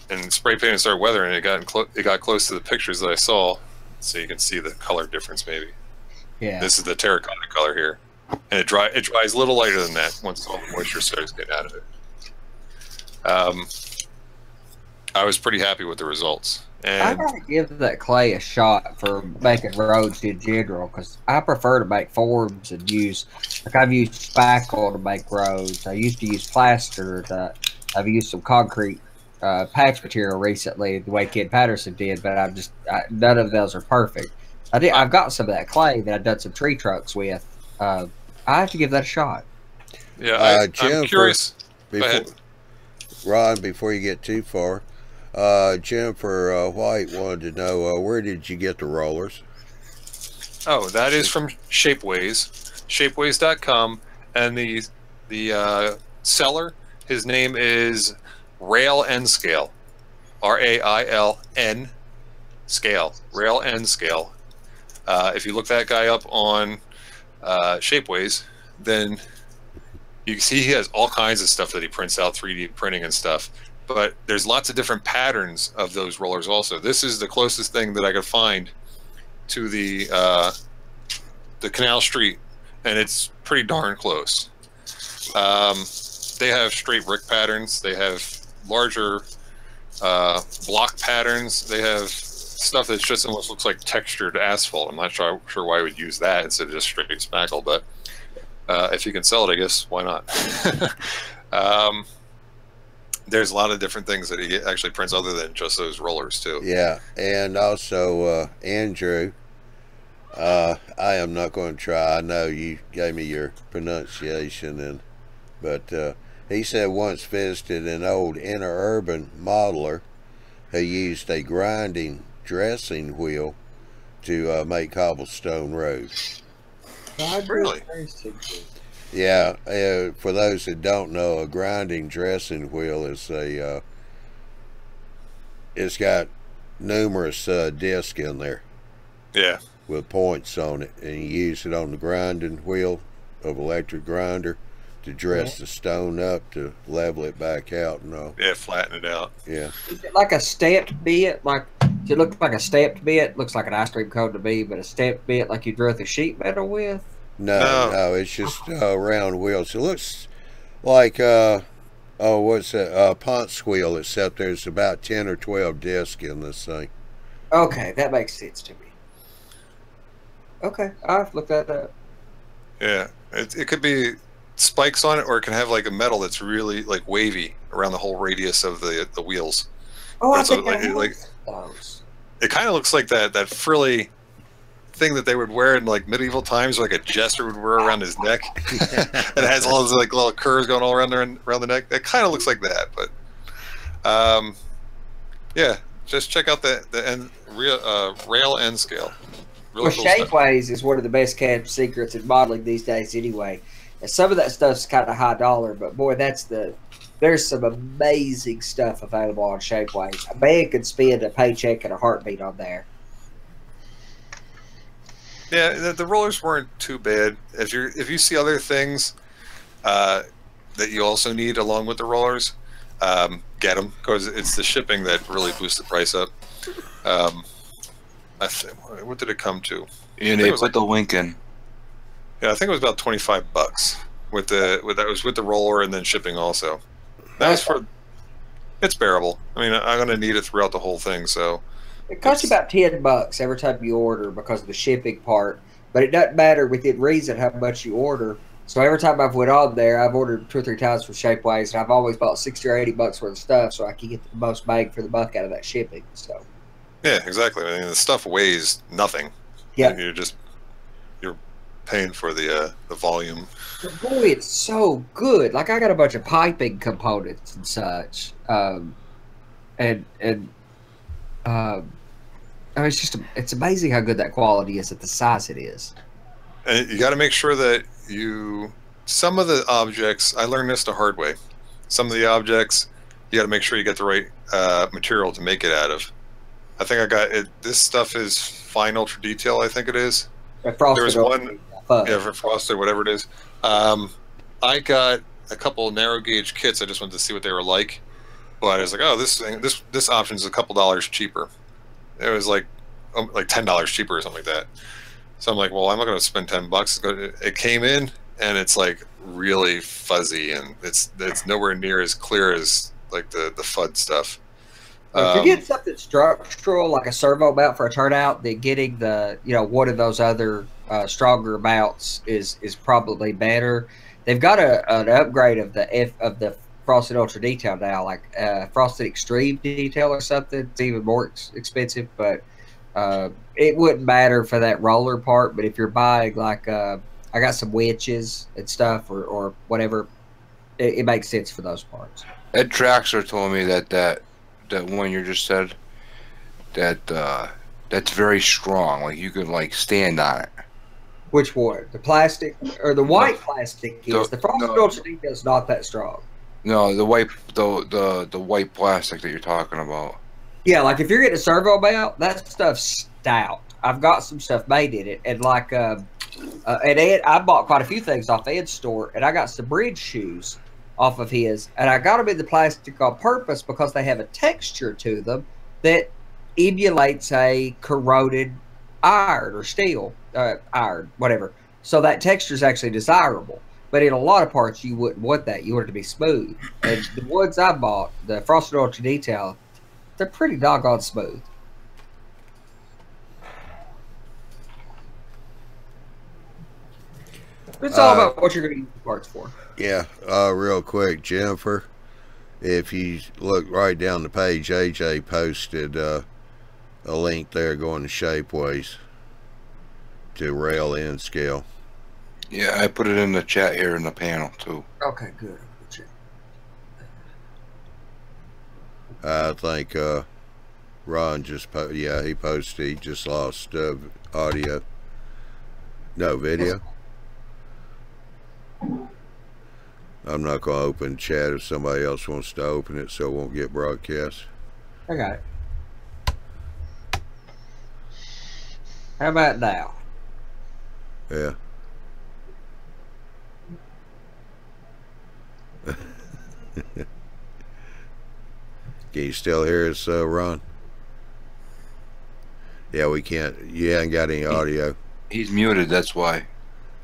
And spray painted started weathering, and it got close to the pictures that I saw, so you can see the color difference maybe. Yeah. This is the terracotta color here, and it dries a little lighter than that once all the moisture starts getting out of it. I was pretty happy with the results. And I gotta give that clay a shot for making roads in general, because I prefer to make forms and I've used spackle to make roads. I used to use plaster. I've used some concrete patch material recently, the way Ken Patterson did, but none of those are perfect. I've got some of that clay that I've done some tree trunks with. I have to give that a shot. Yeah, I'm curious. Go ahead. Ron, before you get too far, Jennifer White wanted to know, where did you get the rollers? Oh, that is from Shapeways, shapeways.com, and the seller, his name is Rail N Scale, RAILN Scale, Rail N Scale. If you look that guy up on Shapeways, then you see he has all kinds of stuff that he prints out, 3D printing and stuff. But there's lots of different patterns of those rollers also. This is the closest thing that I could find to the Canal Street, and it's pretty darn close. They have straight brick patterns. They have larger block patterns. They have stuff that just almost looks like textured asphalt. I'm not sure why I would use that instead of just straight spackle, but if you can sell it, I guess why not? There's a lot of different things that he actually prints other than just those rollers too. Yeah, and also Andrew, I am not going to try. I know you gave me your pronunciation, but he said once visited an old interurban modeler who used a grinding dressing wheel to make cobblestone roads. Really? Yeah, for those that don't know, a grinding dressing wheel is a it's got numerous discs in there. Yeah. With points on it, and you use it on the grinding wheel of electric grinder to dress the stone up to level it back out and all. Yeah, flatten it out. Yeah. Is it like a stepped bit? Like, does it look like a stepped bit? Looks like an ice cream cone to me, but a stepped bit like you drill the sheet metal with? No, it's just round wheels. It looks like what's that? Ponce wheel, except there's about 10 or 12 discs in this thing. Okay, that makes sense to me. Okay, I'll have to look that up. Yeah, it could be spikes on it, or it can have like a metal that's really like wavy around the whole radius of the wheels. Oh, I so, think like those. It kind of looks like that frilly thing that they would wear in like medieval times, like a jester would wear around his neck. It has all those like little curves going all around the neck. It kind of looks like that, but yeah, just check out the rail end scale. Really Well, cool Shapeways is one of the best kept secrets in modeling these days anyway. And some of that stuff's kind of high dollar, but boy, there's some amazing stuff available on Shapeways. A man could spend a paycheck and a heartbeat on there. Yeah, the rollers weren't too bad. If you see other things that you also need along with the rollers, get them, because it's the shipping that really boosts the price up. What did it come to? Yeah, they put the link in. Yeah, I think it was about $25 with the roller and then shipping also. It's bearable. I mean, I'm gonna need it throughout the whole thing, so it costs you about $10 every time you order because of the shipping part. But it doesn't matter within reason how much you order. So every time I've went on there, I've ordered 2 or 3 times from Shapeways, and I've always bought $60 or $80 worth of stuff, so I can get the most bang for the buck out of that shipping. So. Yeah, exactly. I mean, the stuff weighs nothing. Yeah. You're paying for the volume. But boy, it's so good. Like, I got a bunch of piping components and such, it's amazing how good that quality is at the size it is. And you got to make sure that some of the objects, I learned this the hard way. Some of the objects, you got to make sure you get the right material to make it out of. I think I got it. This stuff is fine ultra detail. I think it is. There's one, for frosted, whatever it is. I got a couple of narrow gauge kits. I just wanted to see what they were like. But I was like, oh, this option is a couple dollars cheaper. It was like $10 cheaper or something like that. So I'm like, well, I'm not going to spend $10. It came in and it's like really fuzzy, and it's nowhere near as clear as like the FUD stuff. If you get something structural, like a servo mount for a turnout, then getting the one of those other stronger mounts is probably better. They've got an upgrade of the Frosted Ultra Detail now, like Frosted Extreme Detail or something. It's even more expensive, but it wouldn't matter for that roller part. But if you're buying like I got some winches and stuff or whatever, it makes sense for those parts. Ed Traxler told me that one you just said, that's very strong. Like you could like stand on it. Which one? The plastic or the white plastic is the Frosted Ultra Detail is not that strong. No, the white white plastic that you're talking about. Yeah, like if you're getting a servo mount, that stuff's stout. I've got some stuff made in it, and like and Ed, I bought quite a few things off Ed's store, and I got some bridge shoes off of his, and I got them in the plastic on purpose because they have a texture to them that emulates a corroded iron or steel, iron, whatever. So that texture is actually desirable. But in a lot of parts, you wouldn't want that. You want it to be smooth. And the ones I bought, the Frosted Ultra Detail, they're pretty doggone smooth. It's all about what you're going to use the parts for. Yeah, real quick, Jennifer, if you look right down the page, AJ posted a link there going to Shapeways to rail end scale. Yeah, I put it in the chat here in the panel too. Okay, good. I think Ron just he posted. He just lost audio, no video. I'm not going to open chat if somebody else wants to open it, so it won't get broadcast. I got it. How about now? Yeah. Can you still hear us, Ron? Yeah, we can't. You haven't got any audio. He's muted, that's why.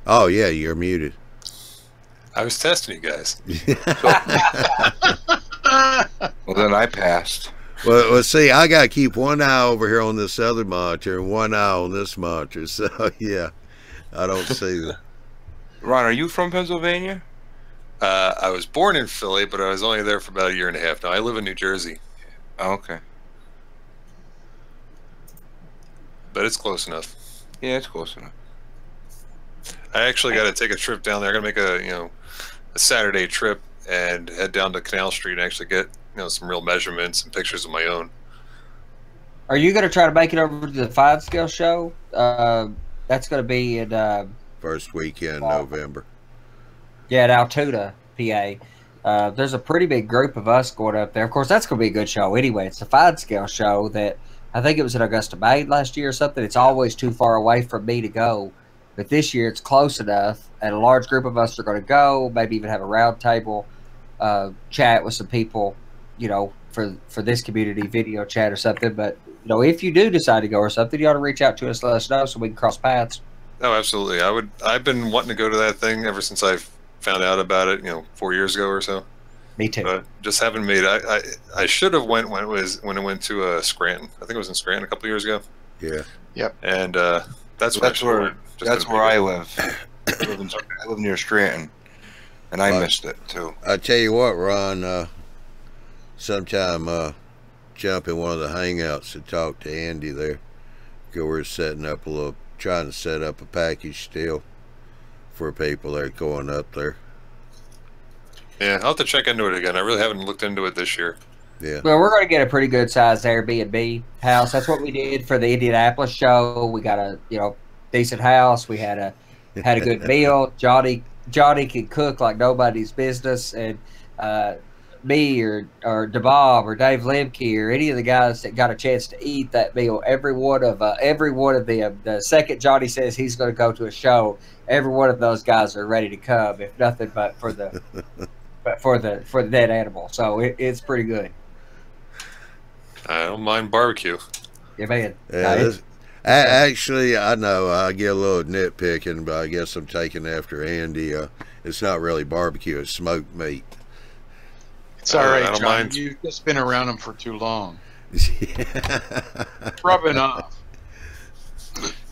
Oh, yeah, you're muted. I was testing you guys. Well, then I passed. Well, see, I got to keep one eye over here on this other monitor and one eye on this monitor. So, yeah, I don't see that. Ron, are you from Pennsylvania? I was born in Philly, but I was only there for about a year and a half. Now I live in New Jersey. Oh, okay. But it's close enough. Yeah, it's close enough. I actually got to take a trip down there. I'm gonna make a Saturday trip and head down to Canal Street and actually get some real measurements and pictures of my own. Are you going to try to make it over to the 5-scale show? That's going to be in First weekend in November. Yeah, at Altoona, PA. There's a pretty big group of us going up there. Of course, that's going to be a good show anyway. It's a 5-scale show that I think it was in Augusta Bay last year or something. It's always too far away from me to go. But this year it's close enough, and a large group of us are going to go, maybe even have a round table, chat with some people, for this community, video chat or something. But, if you do decide to go or something, you ought to reach out to us, let us know so we can cross paths. Oh, absolutely. I've been wanting to go to that thing ever since I found out about it, 4 years ago or so. Me too. But just haven't made it. I should have went when it went to Scranton. I think it was in Scranton a couple of years ago. Yeah. Yep. And that's where I live. I live near Scranton, and I missed it too. I tell you what, Ron. Sometime jump in one of the hangouts to talk to Andy there. Because we're trying to set up a package deal for people that are going up there. Yeah, I'll have to check into it again. I really haven't looked into it this year. Yeah. Well, we're going to get a pretty good sized Airbnb house. That's what we did for the Indianapolis show. We got a decent house. We had a good meal. Johnny could cook like nobody's business, and me or DeBob or Dave Lemke or any of the guys that got a chance to eat that meal, every one of them. The second Johnny says he's going to go to a show, every one of those guys are ready to come, if nothing but for the for the dead animal. So it's pretty good. I don't mind barbecue. Yeah, man. Yeah, actually, I know I get a little nitpicking, but I guess I'm taking after Andy. It's not really barbecue; it's smoked meat. It's all I right, don't John. mind. You've just been around them for too long. Rubbing off.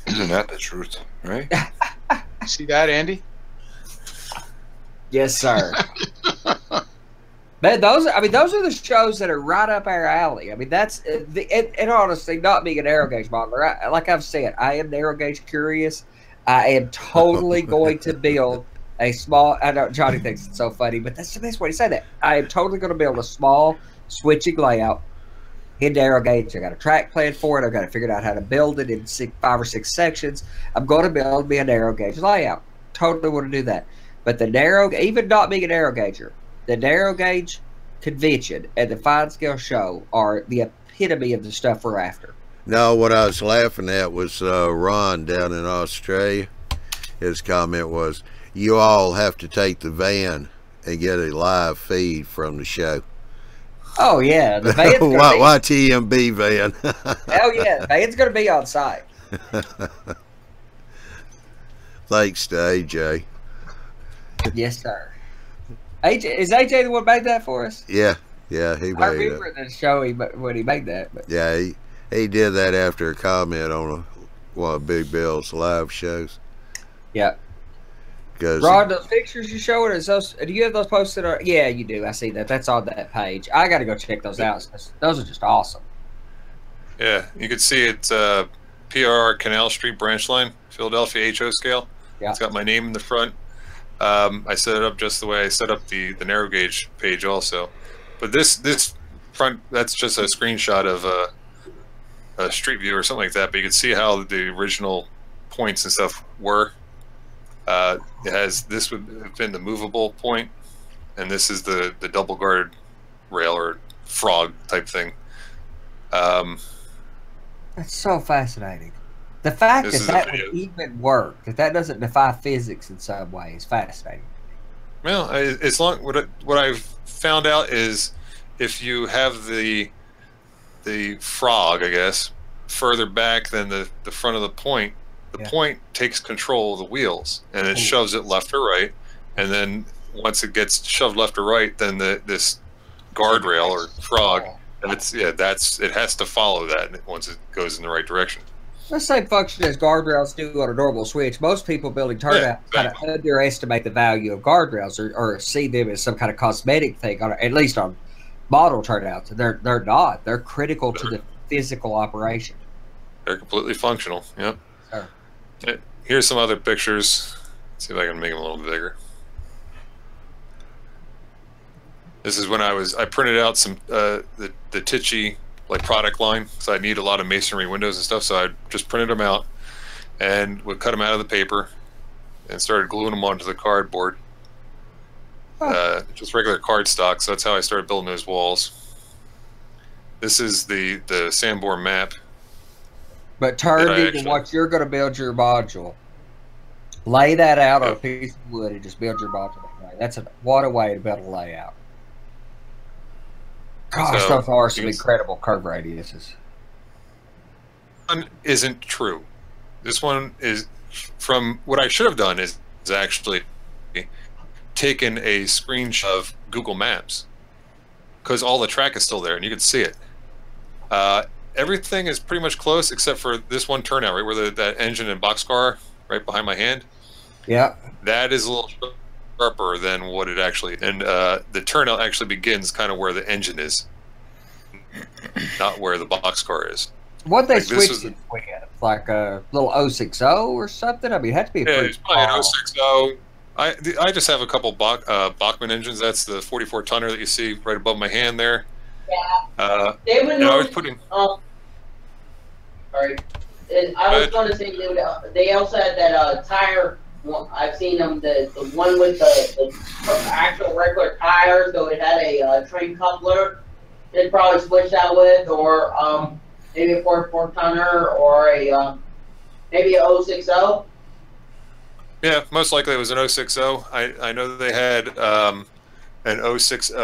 Isn't that the truth, right? See that, Andy? Yes, sir. Man, those are the shows that are right up our alley. I mean, that's and honestly, not being an narrow gauge modeler, like I've said, I am narrow gauge curious. I am totally going to build a small. I know Johnny thinks it's so funny, but that's the best way to say that. I am totally going to build a small switching layout in narrow gauge. I got a track plan for it. I've got to figure out how to build it in 5 or 6 sections. I'm going to build me a narrow gauge layout. Totally want to do that. But even not being a narrow gauger, the narrow gauge convention and the fine scale show are the epitome of the stuff we're after. No, what I was laughing at was Ron down in Australia. His comment was, "You all have to take the van and get a live feed from the show." Oh yeah, the van's gonna YTMB van. Hell yeah, the van's going to be on site. Thanks to AJ. Yes, sir. Is AJ the one who made that for us? Yeah, he made it. I remember the show when he made that. But. Yeah, he did that after a comment on one of Big Bill's live shows. Yeah. Rod, those pictures you're showing us, do you have those posted? Yeah, you do. I see that. That's on that page. I got to go check those out. Those are just awesome. Yeah, you can see it. PRR Canal Street branch line, Philadelphia HO scale. Yeah. It's got my name in the front. I set it up just the way I set up the narrow gauge page also. But this front, that's just a screenshot of a street view or something like that. But you can see how the original points and stuff were. This would have been the movable point, and this is the double guard rail or frog type thing. That's so fascinating. The fact that that would even work, that doesn't defy physics in some way, is fascinating. Well, as long what I've found out is if you have the frog, I guess, further back than the front of the point, the point takes control of the wheels and it shoves it left or right, and then once it gets shoved left or right, then this guardrail or frog, it has to follow that once it goes in the right direction. The same function as guardrails do on a normal switch. Most people building turnouts kind of underestimate the value of guardrails or see them as some kind of cosmetic thing, at least on model turnouts. They're not. They're critical to the physical operation. They're completely functional. Yep. Sure. Here's some other pictures. Let's see if I can make them a little bigger. This is when I printed out some the Tichy product line, so I need a lot of masonry windows and stuff, so I just printed them out and would cut them out of the paper and started gluing them onto the cardboard. Just regular cardstock, so that's how I started building those walls. This is the Sanborn map. But turn into what you're going to build your module. Lay that out on a piece of wood and just build your module. What a way to build a layout. Gosh, those are some incredible curve radiuses. One isn't true. This one is from what I should have done is actually taken a screenshot of Google Maps, because all the track is still there and you can see it. Everything is pretty much close except for this one turnout right where that engine and boxcar right behind my hand. Yeah, that is a little sharper than what it actually, and the turnout actually begins kind of where the engine is, not where the boxcar is. What they switched it with, like a little 060 or something? I mean, it had to be a pretty it's probably an 060. I just have a couple Bachmann engines. That's the 44 tonner that you see right above my hand there. Yeah. They would know. I was putting. Sorry, I was going to say they also had that tire. I've seen them, the one with the actual regular tires, though it had a train coupler. They'd probably switch that with, or maybe a 44 tonner, or maybe a 060. Yeah, most likely it was an 060. I know they had an 060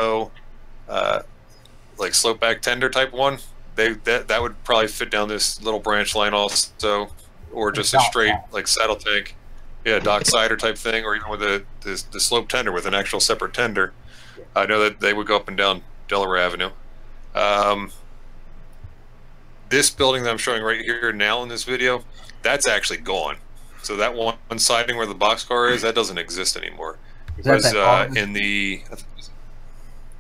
like slope back tender type one. That would probably fit down this little branch line also, or just a straight like saddle tank. Yeah, dock sider type thing, or even with the slope tender with an actual separate tender. I know that they would go up and down Delaware Avenue. This building that I'm showing right here now in this video, that's actually gone. So that one siding where the boxcar is, that doesn't exist anymore. Because in the,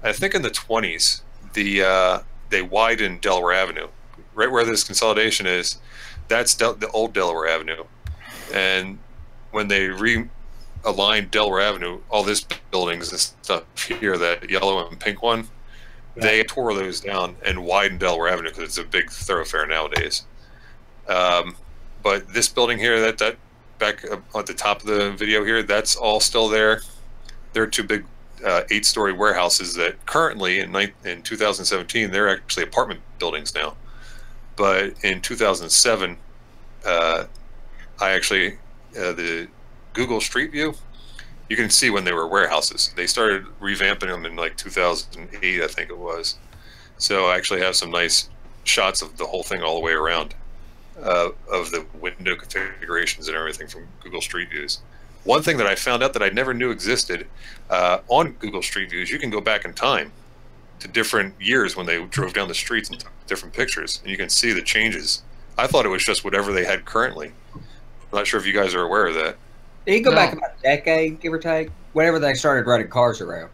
I think in the 20s, they widened Delaware Avenue. Right where this consolidation is, that's the old Delaware Avenue. And when they realigned Delaware Avenue, all this buildings and stuff here, that yellow and pink one, they tore those down and widened Delaware Avenue because it's a big thoroughfare nowadays. But this building here, that back at the top of the video here, that's all still there. There are two big 8-story warehouses that currently in 2017 they're actually apartment buildings now. But in 2007, I actually the Google Street View, you can see when they were warehouses. They started revamping them in like 2008, I think it was. So I actually have some nice shots of the whole thing all the way around, of the window configurations and everything from Google Street Views. One thing that I found out that I never knew existed on Google Street Views, you can go back in time to different years when they drove down the streets and took different pictures, and you can see the changes. I thought it was just whatever they had currently. I'm not sure if you guys are aware of that. You can go back about a decade, give or take, whenever they started running cars around.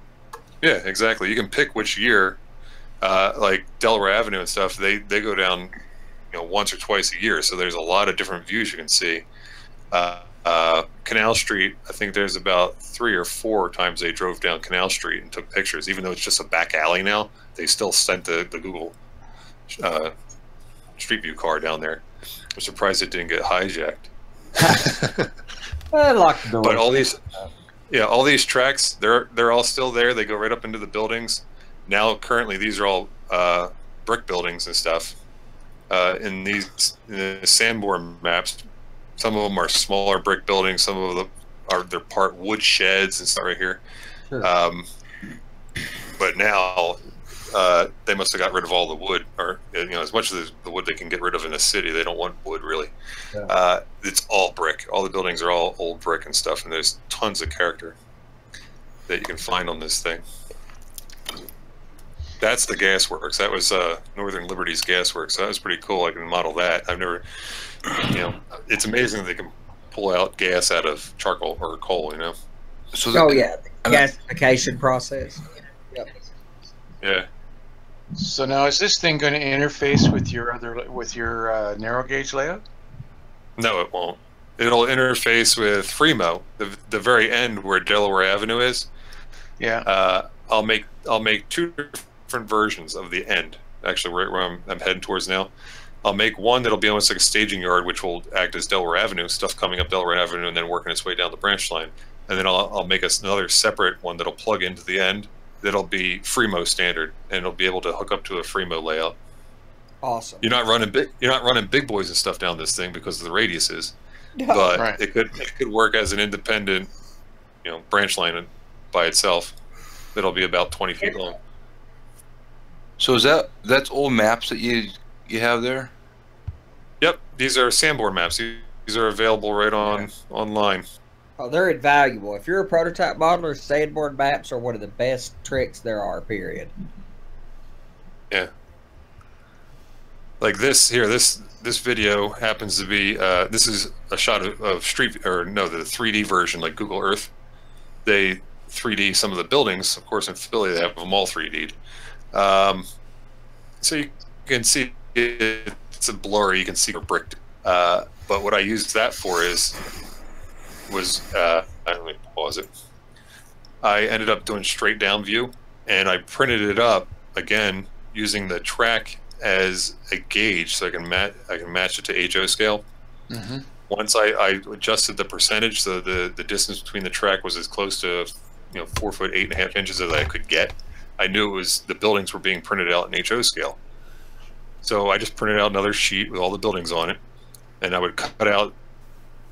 Yeah, exactly. You can pick which year, like Delaware Avenue and stuff. They go down, once or twice a year. So there's a lot of different views you can see. Canal Street, I think there's about 3 or 4 times they drove down Canal Street and took pictures. Even though it's just a back alley now, they still sent the Google Street View car down there. I'm surprised it didn't get hijacked. I locked the door. But all these tracks, they're all still there. They go right up into the buildings. Now, currently, these are all brick buildings and stuff. in the Sanborn maps. Some of them are smaller brick buildings. Some of them they're part wood sheds and stuff right here. Sure. But now they must have got rid of all the wood, or as much of the wood they can get rid of in a city. They don't want wood really. Yeah. It's all brick. All the buildings are all old brick and stuff, and there's tons of character that you can find on this thing. That's the gasworks. That was Northern Liberty's gasworks. So that was pretty cool. I can model that. I've never, it's amazing they can pull out gas out of charcoal or coal. So the gasification process. Yep. Yeah. So now, is this thing going to interface with your narrow gauge layout? No, it won't. It'll interface with Fremo, the very end where Delaware Avenue is. Yeah. I'll make two different versions of the end. Actually, right where I'm heading towards now. I'll make one that'll be almost like a staging yard, which will act as Delaware Avenue, stuff coming up Delaware Avenue and then working its way down the branch line. And then I'll make another separate one that'll plug into the end. That'll be Fremo standard, and it'll be able to hook up to a Fremo layout. Awesome. You're not running big boys and stuff down this thing because of the radiuses, No. but Right. it could work as an independent, branch line by itself. That'll be about 20 feet long. So that's old maps that you have there? Yep, these are Sanborn maps. These are available right online. Oh, they're invaluable. If you're a prototype modeler, Sanborn maps are one of the best tricks there are, period. Yeah. Like this here, this video happens to be, this is a shot of the 3D version, like Google Earth. They 3D some of the buildings. Of course, in Philly, they have them all 3D'd. So you can see it's a blurry, you can see they're bricked. But what I used that for let me pause it. I ended up doing straight down view, and I printed it up again using the track as a gauge, so I can match it to HO scale. Mm-hmm. Once I adjusted the percentage, so the distance between the track was as close to 4 foot 8.5 inches as I could get. I knew the buildings were being printed out in HO scale. So I just printed out another sheet with all the buildings on it, and I would cut out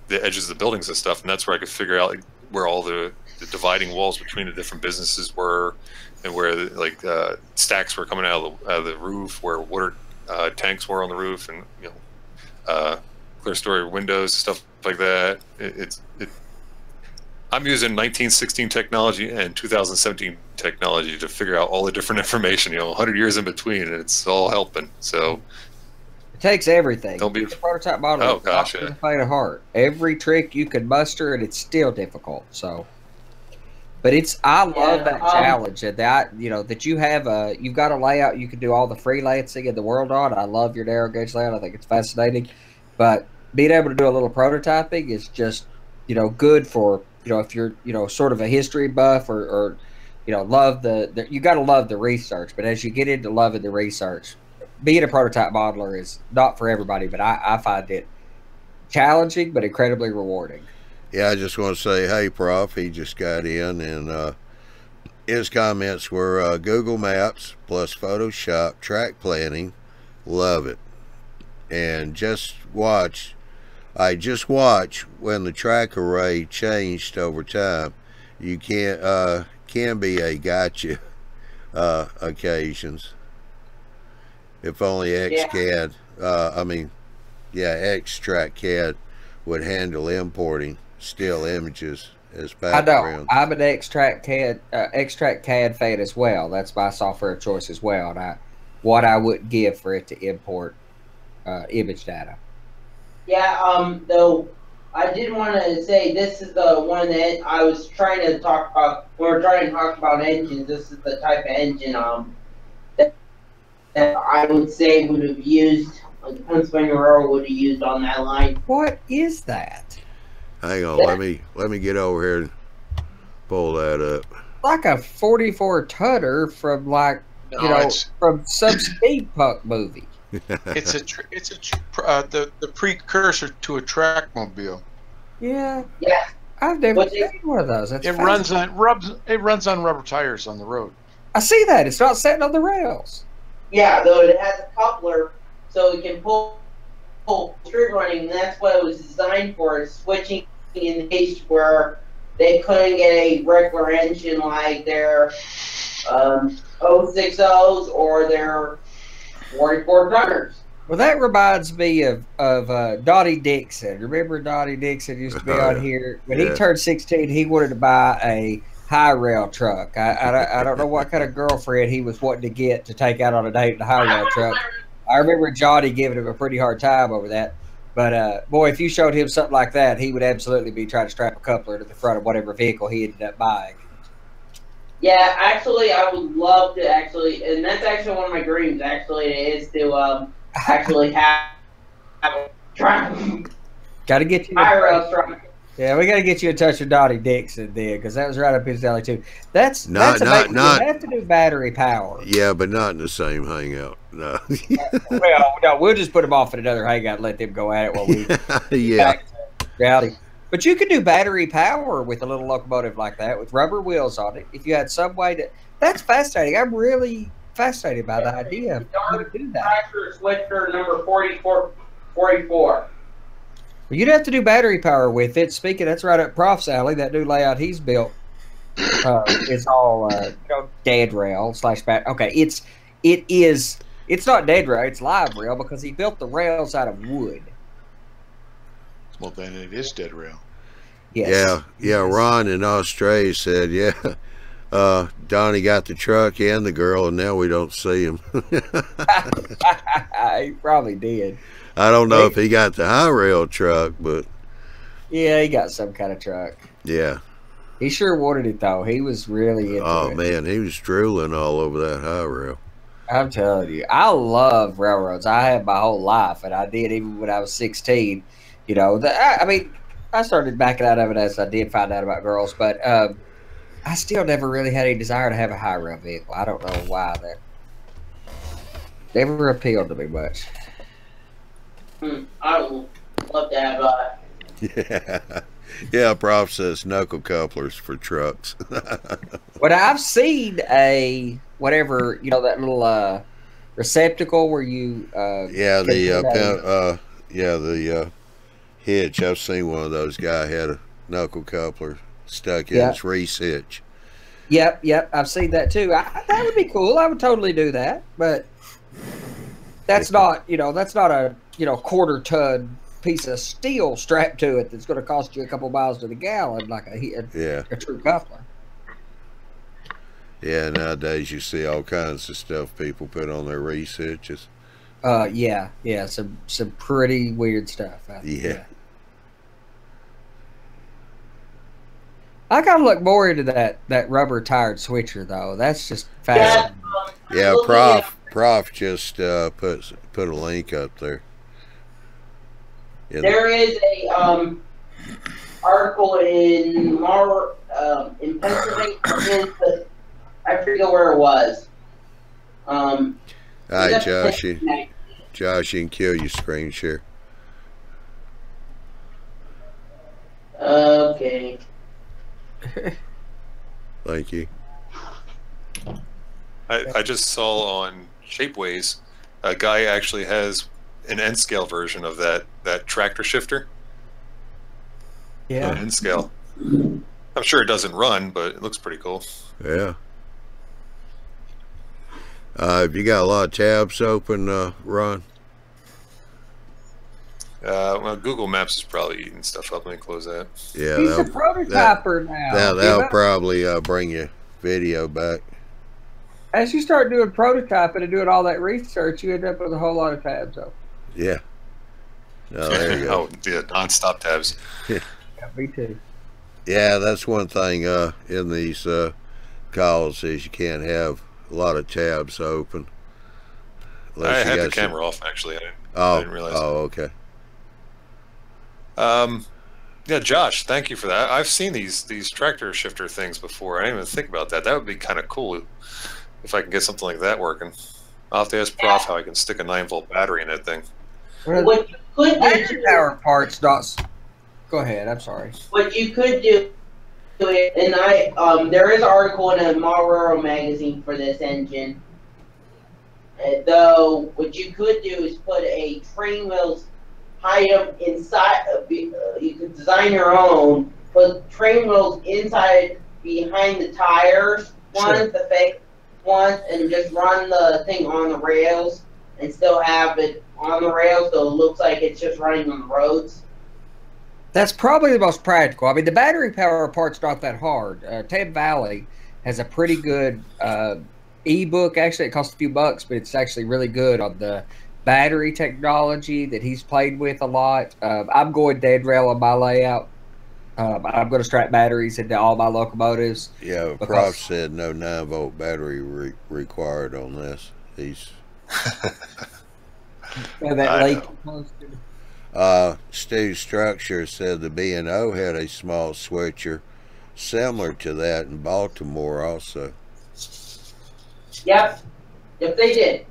the edges of the buildings and stuff, and that's where I could figure out where all the dividing walls between the different businesses were, and where stacks were coming out of the roof, where water tanks were on the roof, and clear story windows, stuff like that. I'm using 1916 technology and 2017 technology to figure out all the different information. 100 years in between, and it's all helping. So it takes everything. Don't be a prototype model. Oh gosh, yeah. Faint of heart. Every trick you can muster, and it's still difficult. So, but I love that challenge, and that that you have you've got a layout you can do all the freelancing in the world on. I love your narrow gauge layout. I think it's fascinating, but being able to do a little prototyping is just good for if you're sort of a history buff or love you got to love the research. But as you get into loving the research, being a prototype modeler is not for everybody, but I find it challenging but incredibly rewarding. Yeah, I just want to say, hey, Prof, he just got in, and his comments were Google Maps plus Photoshop track planning, love it. And just watch when the track array changed over time. You can be a gotcha occasions. If only XCAD, X-Track CAD would handle importing still images as background. I know. I'm an X-Track CAD fan as well. That's my software of choice as well. And what I would give for it to import image data. Yeah. Though I did want to say this is the one that I was trying to talk about. When we're trying to talk about engines, this is the type of engine that I would say would have used, the Pennsylvania Railroad would have used on that line. What is that? Hang on, let me get over here and pull that up. Like a 44 tonner from from some steampunk movie. It's the precursor to a trackmobile. Yeah. Yeah. I've never seen one of those. It runs on rubber tires on the road. I see that. It's not sitting on the rails. Yeah, though it has a coupler so it can pull street running. And that's what it was designed for, is switching in case where they couldn't get a regular engine like their 060s or their 44 runners. Well, that reminds me of Dottie Dixon. Remember Dottie Dixon used to be on here? When he turned 16, he wanted to buy a high rail truck. I don't know what kind of girlfriend he was wanting to get to take out on a date in a high rail truck. I remember Johnny giving him a pretty hard time over that. But, boy, if you showed him something like that, he would absolutely be trying to strap a coupler to the front of whatever vehicle he ended up buying. Yeah, actually, I would love to and that's actually one of my dreams, actually, is to actually have a truck. Got to get you. High rail truck. Yeah, we got to get you in touch with Dottie Dixon there, because that was right up his alley too. That's amazing. You have to do battery power. Yeah, but not in the same hangout. No. Well, no, we'll just put them off at another hangout and let them go at it while we yeah. Reality. But you could do battery power with a little locomotive like that with rubber wheels on it. If you had some way to, that's fascinating. I'm really fascinated by the idea of how to do that. Tractor switcher number 44. Well, you'd have to do battery power with it. Speaking, that's right up Prof's alley. That new layout he's built is all dead rail / bat. Okay, it's not dead rail. It's live rail because he built the rails out of wood. Well, then it is dead rail. Yes. Yeah. Ron in Australia said, Donnie got the truck and the girl, and now we don't see him. He probably did. I don't know if he got the high rail truck, but yeah, he got some kind of truck. Yeah, he sure wanted it though. He was really into it. Oh man, he was drooling all over that high rail. I'm telling you, I love railroads. I have my whole life, and I did even when I was 16. You know, I started backing out of it as I did find out about girls, but I still never really had any desire to have a high rail vehicle. I don't know why that never appealed to me much. I would love to have Yeah, Prof says knuckle couplers for trucks. But I've seen a whatever, that little receptacle where you the hitch. I've seen one of those. Guy had a knuckle coupler stuck in his race hitch. Yep. I've seen that too. That would be cool. I would totally do that, but that's not a quarter-ton piece of steel strapped to it that's going to cost you a couple miles to the gallon like a true coupler. Yeah, nowadays you see all kinds of stuff people put on their race hitches. Some pretty weird stuff. Yeah. I gotta look more into that rubber tired switcher though. That's just fascinating. Yeah, Prof just put a link up there. There is a article in Pennsylvania. I forget where it was. All right, Josh, you can kill your screen share. Okay. Thank you. I just saw on Shapeways a guy actually has an N scale version of that tractor shifter. Yeah. N scale. I'm sure it doesn't run, but it looks pretty cool. Yeah. Have you got a lot of tabs open, Ron? Well, Google Maps is probably eating stuff up. Let me close that. Yeah, he's a prototyper now. That'll probably bring your video back. As you start doing prototyping and doing all that research, you end up with a whole lot of tabs open. Yeah. Oh, there you go. Oh, yeah, non-stop tabs. Yeah, me too. Yeah, that's one thing in these calls is you can't have a lot of tabs open. I had the camera off, actually. I didn't realize. Oh, okay. Yeah, Josh, thank you for that. I've seen these tractor shifter things before. I didn't even think about that. That would be kind of cool if I can get something like that working. I'll have to ask Prof how I can stick a 9-volt battery in that thing. What you could do, power parts not. Go ahead. I'm sorry. What you could do, and there is an article in a Model Railroad magazine for this engine. Though what you could do is put a train wheels, hide them inside. You could design your own. Put train wheels inside behind the tires, the fake ones, and just run the thing on the rails, and still have it on the rails, so it looks like it's just running on the roads. That's probably the most practical. I mean, the battery power part's not that hard. Ted Valley has a pretty good ebook. Actually, it costs a few bucks, but it's actually really good on the battery technology that he's played with a lot. I'm going dead rail on my layout. I'm going to strap batteries into all my locomotives. Yeah, Prof said no 9-volt battery required on this. He's that lake posted. Stu Structure said the B&O had a small switcher similar to that in Baltimore also. Yep, they did.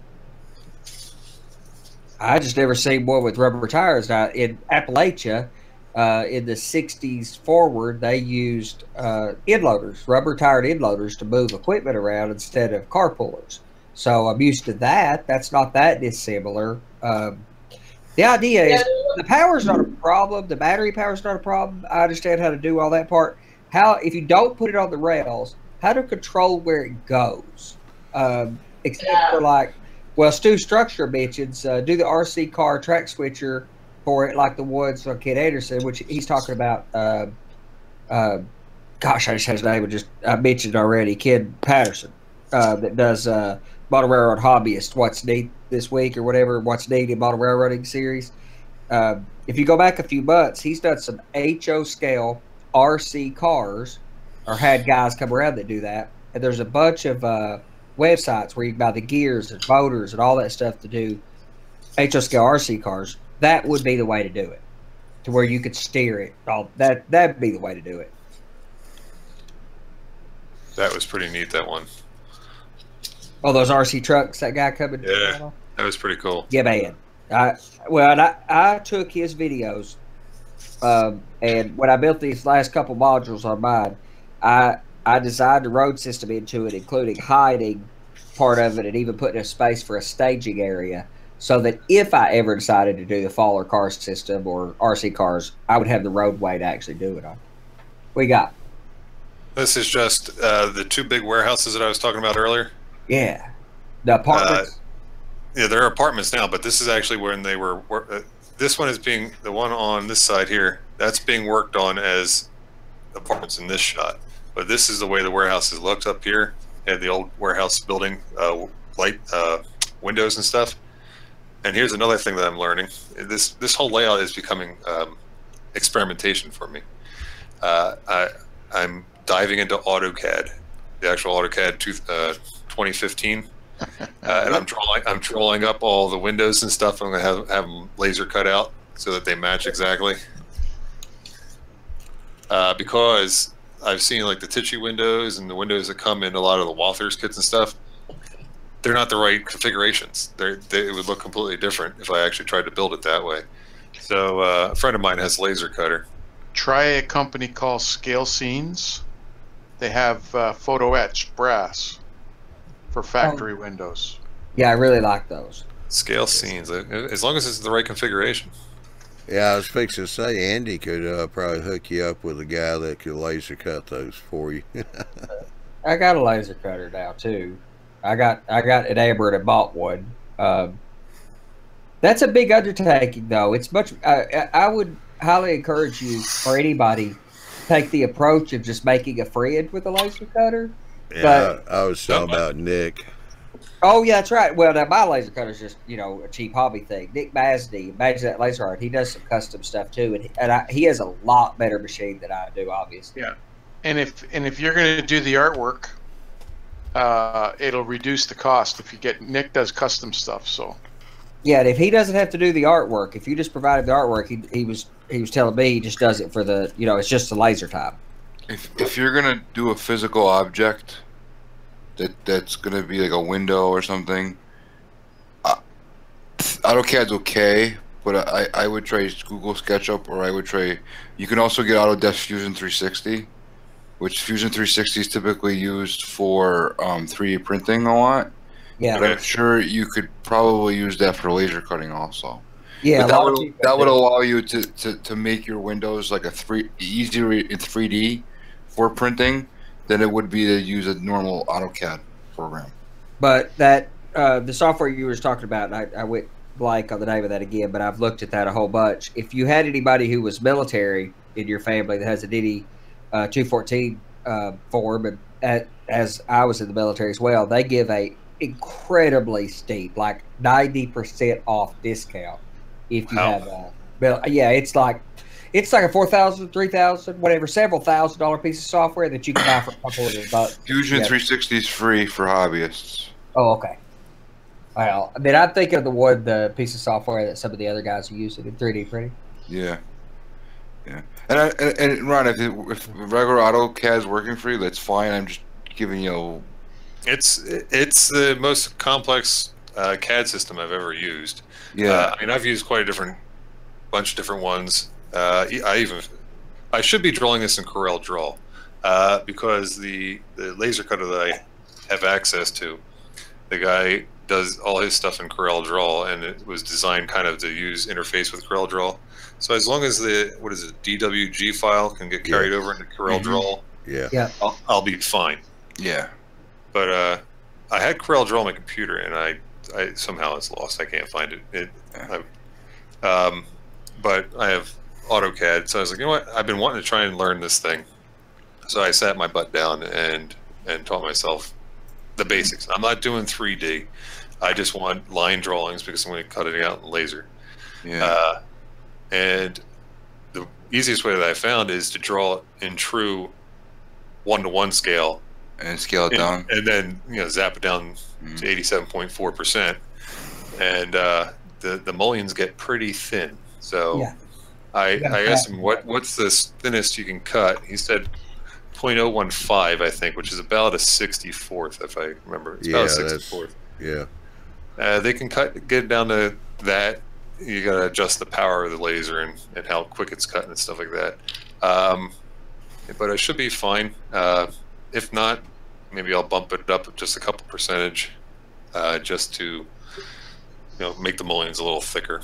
I just never seen one with rubber tires. Now, in Appalachia, in the 60s forward, they used end-loaders, rubber-tired end-loaders to move equipment around instead of car pullers. So I'm used to that. That's not that dissimilar. The idea is the power's not a problem. The battery power's not a problem. I understand how to do all that part. How, if you don't put it on the rails, how to control where it goes. Except for like, well, Stu Structure mentions do the RC car track switcher for it, like the ones on Kid Anderson, which he's talking about. Gosh, I just had his name. I mentioned already, Kid Patterson, that does Model Railroad Hobbyist. What's neat this week or whatever? What's neat in Model Railroading series. If you go back a few months, he's done some HO scale RC cars, or had guys come around that do that. And there's a bunch of websites where you can buy the gears and motors and all that stuff to do HO scale RC cars. That would be the way to do it, to where you could steer it. That'd be the way to do it. That was pretty neat, that one. Oh, those RC trucks that guy coming. Yeah, that was pretty cool. Yeah, man. I took his videos, and when I built these last couple modules on mine, I designed a road system into it, including hiding part of it and even putting a space for a staging area, so that if I ever decided to do the Faller car system or RC cars, I would have the roadway to actually do it on. We got. This is just the two big warehouses that I was talking about earlier. Yeah, the apartments. Yeah, they're apartments now, but this is actually when they were. This one is being, the one on this side here, that's being worked on as apartments in this shot. But this is the way the warehouses looked up here. They had the old warehouse building, light windows and stuff. And here's another thing that I'm learning. This whole layout is becoming experimentation for me. I'm diving into AutoCAD, the actual AutoCAD 2015. And I'm trolling up all the windows and stuff. I'm gonna have them laser cut out so that they match exactly. Because I've seen like the Tichy windows and the windows that come in a lot of the Walthers kits and stuff. They're not the right configurations. They would look completely different if I actually tried to build it that way. So a friend of mine has a laser cutter. Try a company called Scale Scenes. They have photo etched brass for factory windows. Yeah, I really like those. Scale Scenes, as long as it's the right configuration. Yeah, I was fixing to say Andy could probably hook you up with a guy that could laser cut those for you. I got a laser cutter now too. I got an Amber and bought one. That's a big undertaking, though. It's much. I would highly encourage you or anybody take the approach of just making a friend with a laser cutter. Yeah, but, I was talking about Nick. Oh yeah, that's right. Well, now my laser cutter is just a cheap hobby thing. Nick Masney, Imagine That Laser Art. He does some custom stuff too, and he has a lot better machine than I do, obviously. Yeah, and if you're going to do the artwork, it'll reduce the cost if you get Nick does custom stuff. So yeah, and if he doesn't have to do the artwork, if you just provide him the artwork, he was telling me he just does it for the it's just the laser time. If you're gonna do a physical object that's gonna be like a window or something, AutoCAD's okay, but I would try Google SketchUp, or I would try. You can also get Autodesk Fusion 360, which Fusion 360 is typically used for 3D printing a lot. Yeah. But I'm sure you could probably use that for laser cutting also. Yeah, but that would allow you to make your windows like easier in 3D for printing than it would be to use a normal AutoCAD program. But that the software you were talking about, I went blank on the name of that again, but I've looked at that a whole bunch. If you had anybody who was military in your family that has a DD 214 form, and as I was in the military as well, they give a incredibly steep, like 90% off discount if you have a yeah, it's like a $4,000, $3,000, whatever, several $1,000 piece of software that you can buy for a couple of $100. Fusion 360 is free for hobbyists. Oh, okay. Well, I mean, I'm thinking of the piece of software that some of the other guys are using in 3D printing. Yeah, yeah. And Ron, if regular AutoCAD is working for you, that's fine. I'm just giving you. It's the most complex CAD system I've ever used. Yeah. I mean, I've used quite a bunch of different ones. I should be drawing this in Corel Draw because the laser cutter that I have access to, the guy does all his stuff in Corel Draw, and it was designed kind of to use interface with Corel Draw. So as long as the DWG file can get carried over into Corel Draw, I'll be fine. Yeah. But I had Corel Draw on my computer, and I somehow it's lost. I can't find it. But I have AutoCAD, so I was like, you know what? I've been wanting to try and learn this thing. So I sat my butt down and taught myself the basics. I'm not doing 3D. I just want line drawings because I'm going to cut it out in laser. Yeah. And the easiest way that I found is to draw it in true 1-to-1 scale. And scale it down. And then, zap it down to 87.4%. And the mullions get pretty thin. So I asked him, what's the thinnest you can cut? He said 0.015, I think, which is about a 64th, if I remember. It's about a 64th. Yeah. They can get it down to that. You got to adjust the power of the laser and how quick it's cutting and stuff like that. But it should be fine. If not, maybe I'll bump it up just a couple percentage just to make the mullions a little thicker.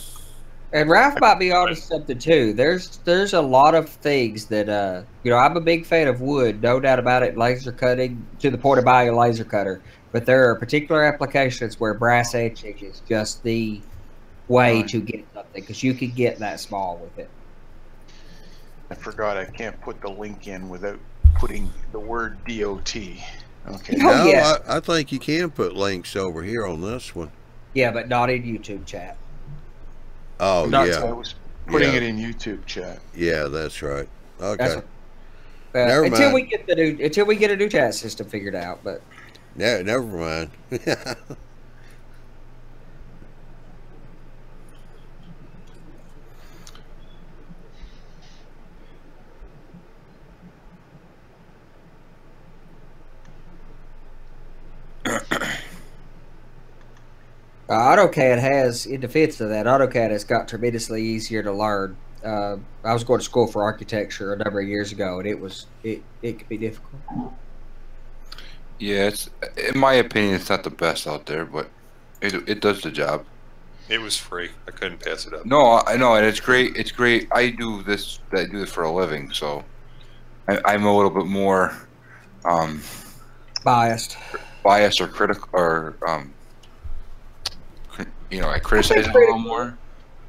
And Ralph might be onto something too. There's a lot of things that I'm a big fan of wood, no doubt about it. Laser cutting to the point of buying a laser cutter, but there are particular applications where brass etching is just the way to get something because you can get that small with it. I forgot I can't put the link in without putting the word DOT. Okay. No, I think you can put links over here on this one. Yeah, but not in YouTube chat. Oh, I was putting it in YouTube chat. Yeah, that's right. Okay. Until we get a new chat system figured out, but never mind. AutoCAD has, in defense of that, AutoCAD has got tremendously easier to learn. I was going to school for architecture a number of years ago, and it could be difficult. Yeah, it's, in my opinion, it's not the best out there, but it does the job. It was free. I couldn't pass it up. No, I know, and it's great. It's great. I do this for a living, so I'm a little bit more biased or critical, or I criticize it a little more.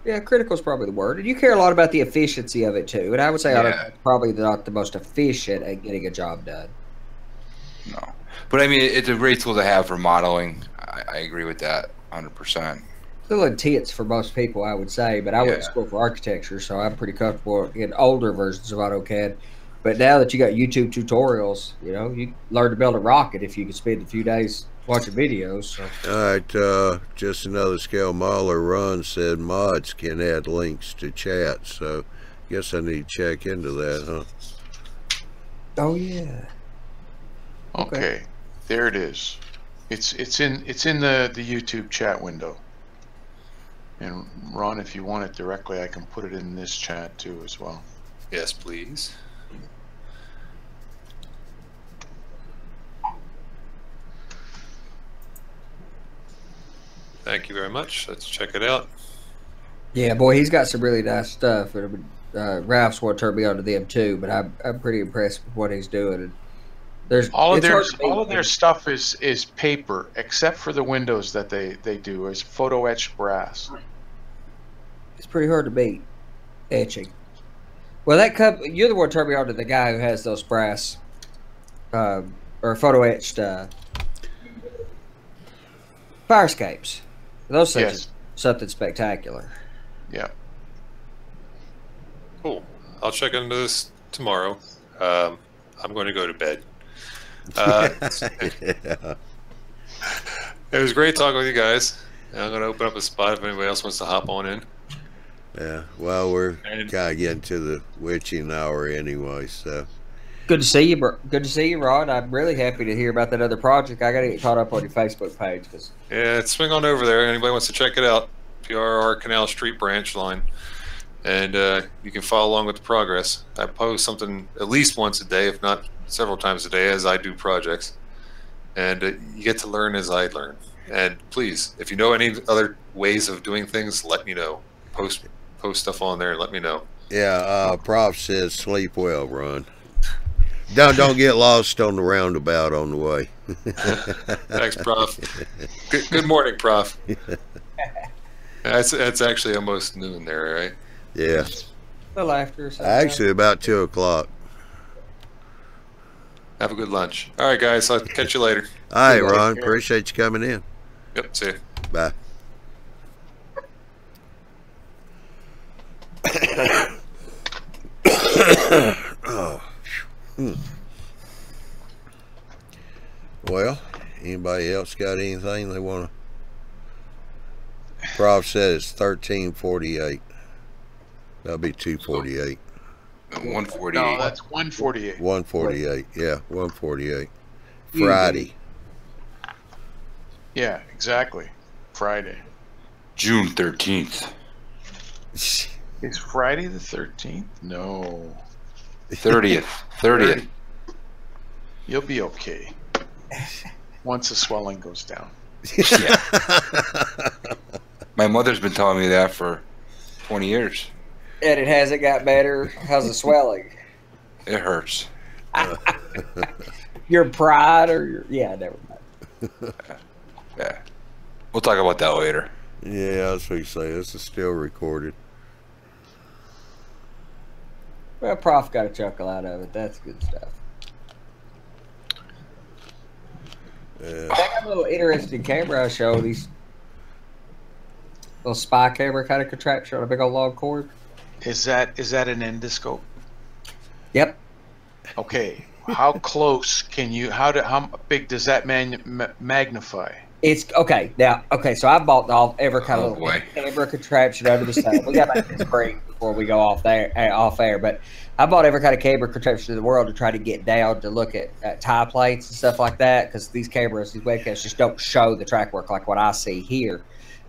Yeah, critical is probably the word. And you care a lot about the efficiency of it too. And I would say AutoCAD probably not the most efficient at getting a job done. No, but I mean, it's a great tool to have for modeling. I agree with that 100%. Still intense for most people, I would say. But I went to school for architecture, so I'm pretty comfortable in older versions of AutoCAD. But now that you got YouTube tutorials, you learn to build a rocket if you can spend a few days watching videos. So. All right, just another scale modeler. Ron said mods can add links to chat, so I guess I need to check into that, huh? Oh yeah. Okay, there it is. It's in the YouTube chat window. And Ron, if you want it directly, I can put it in this chat too as well. Yes, please. Thank you very much. Let's check it out. Yeah, boy, he's got some really nice stuff. Ralph's want to turn me on to them too, but I'm pretty impressed with what he's doing. And there's all of their stuff is paper, except for the windows that they do is photo etched brass. It's pretty hard to beat etching. Well, you're the one who turned me on to the guy who has those brass or photo etched firescapes. Those things are something spectacular. Yeah. Cool. I'll check into this tomorrow. I'm going to go to bed. It was great talking with you guys. I'm going to open up a spot if anybody else wants to hop on in. Yeah. Well, we're kind of getting to the witching hour anyway, so. Good to see you, Good to see you, Rod. I'm really happy to hear about that other project. I got to get caught up on your Facebook page. Yeah, swing on over there. Anybody wants to check it out, PRR Canal Street branch line. And you can follow along with the progress. I post something at least once a day, if not several times a day, as I do projects. And you get to learn as I learn. And please, if you know any other ways of doing things, let me know. Post stuff on there and let me know. Yeah, Prof says sleep well, Ron. Don't get lost on the roundabout on the way. Thanks, Prof. Good morning, Prof. That's actually almost noon there, right? Yeah. A little after. Actually, about 2 o'clock. Have a good lunch. All right, guys. I'll catch you later. All right, Ron. Appreciate you coming in. Yep. See you. Bye. Oh. Well, anybody else got anything they want to? Prof said it's 1348. That'll be 248. 148. No, that's 148. 148. Yeah, 148. Friday. Yeah, exactly. Friday. June 13th. Is Friday the 13th? No. 30th. 30th. You'll be okay. Once the swelling goes down. Yeah. My mother's been telling me that for 20 years. And it hasn't got better. How's the swelling? It hurts. Your pride or your... Yeah, never mind. Yeah. We'll talk about that later. Yeah, that's what you say. This is still recorded. Well, Prof got a chuckle out of it. That's good stuff. I got a little interesting camera I show. These little spy camera kind of contraption on a big old long cord. Is that an endoscope? Yep. Okay. How close can you? How big does that magnify? It's okay now. Okay, so I bought every kind of little camera contraption under the sun. We got back to this break before we go off air, but I bought every kind of camera contraption in the world to try to get down to look at tie plates and stuff like that, because these cameras, these webcams, just don't show the track work like what I see here.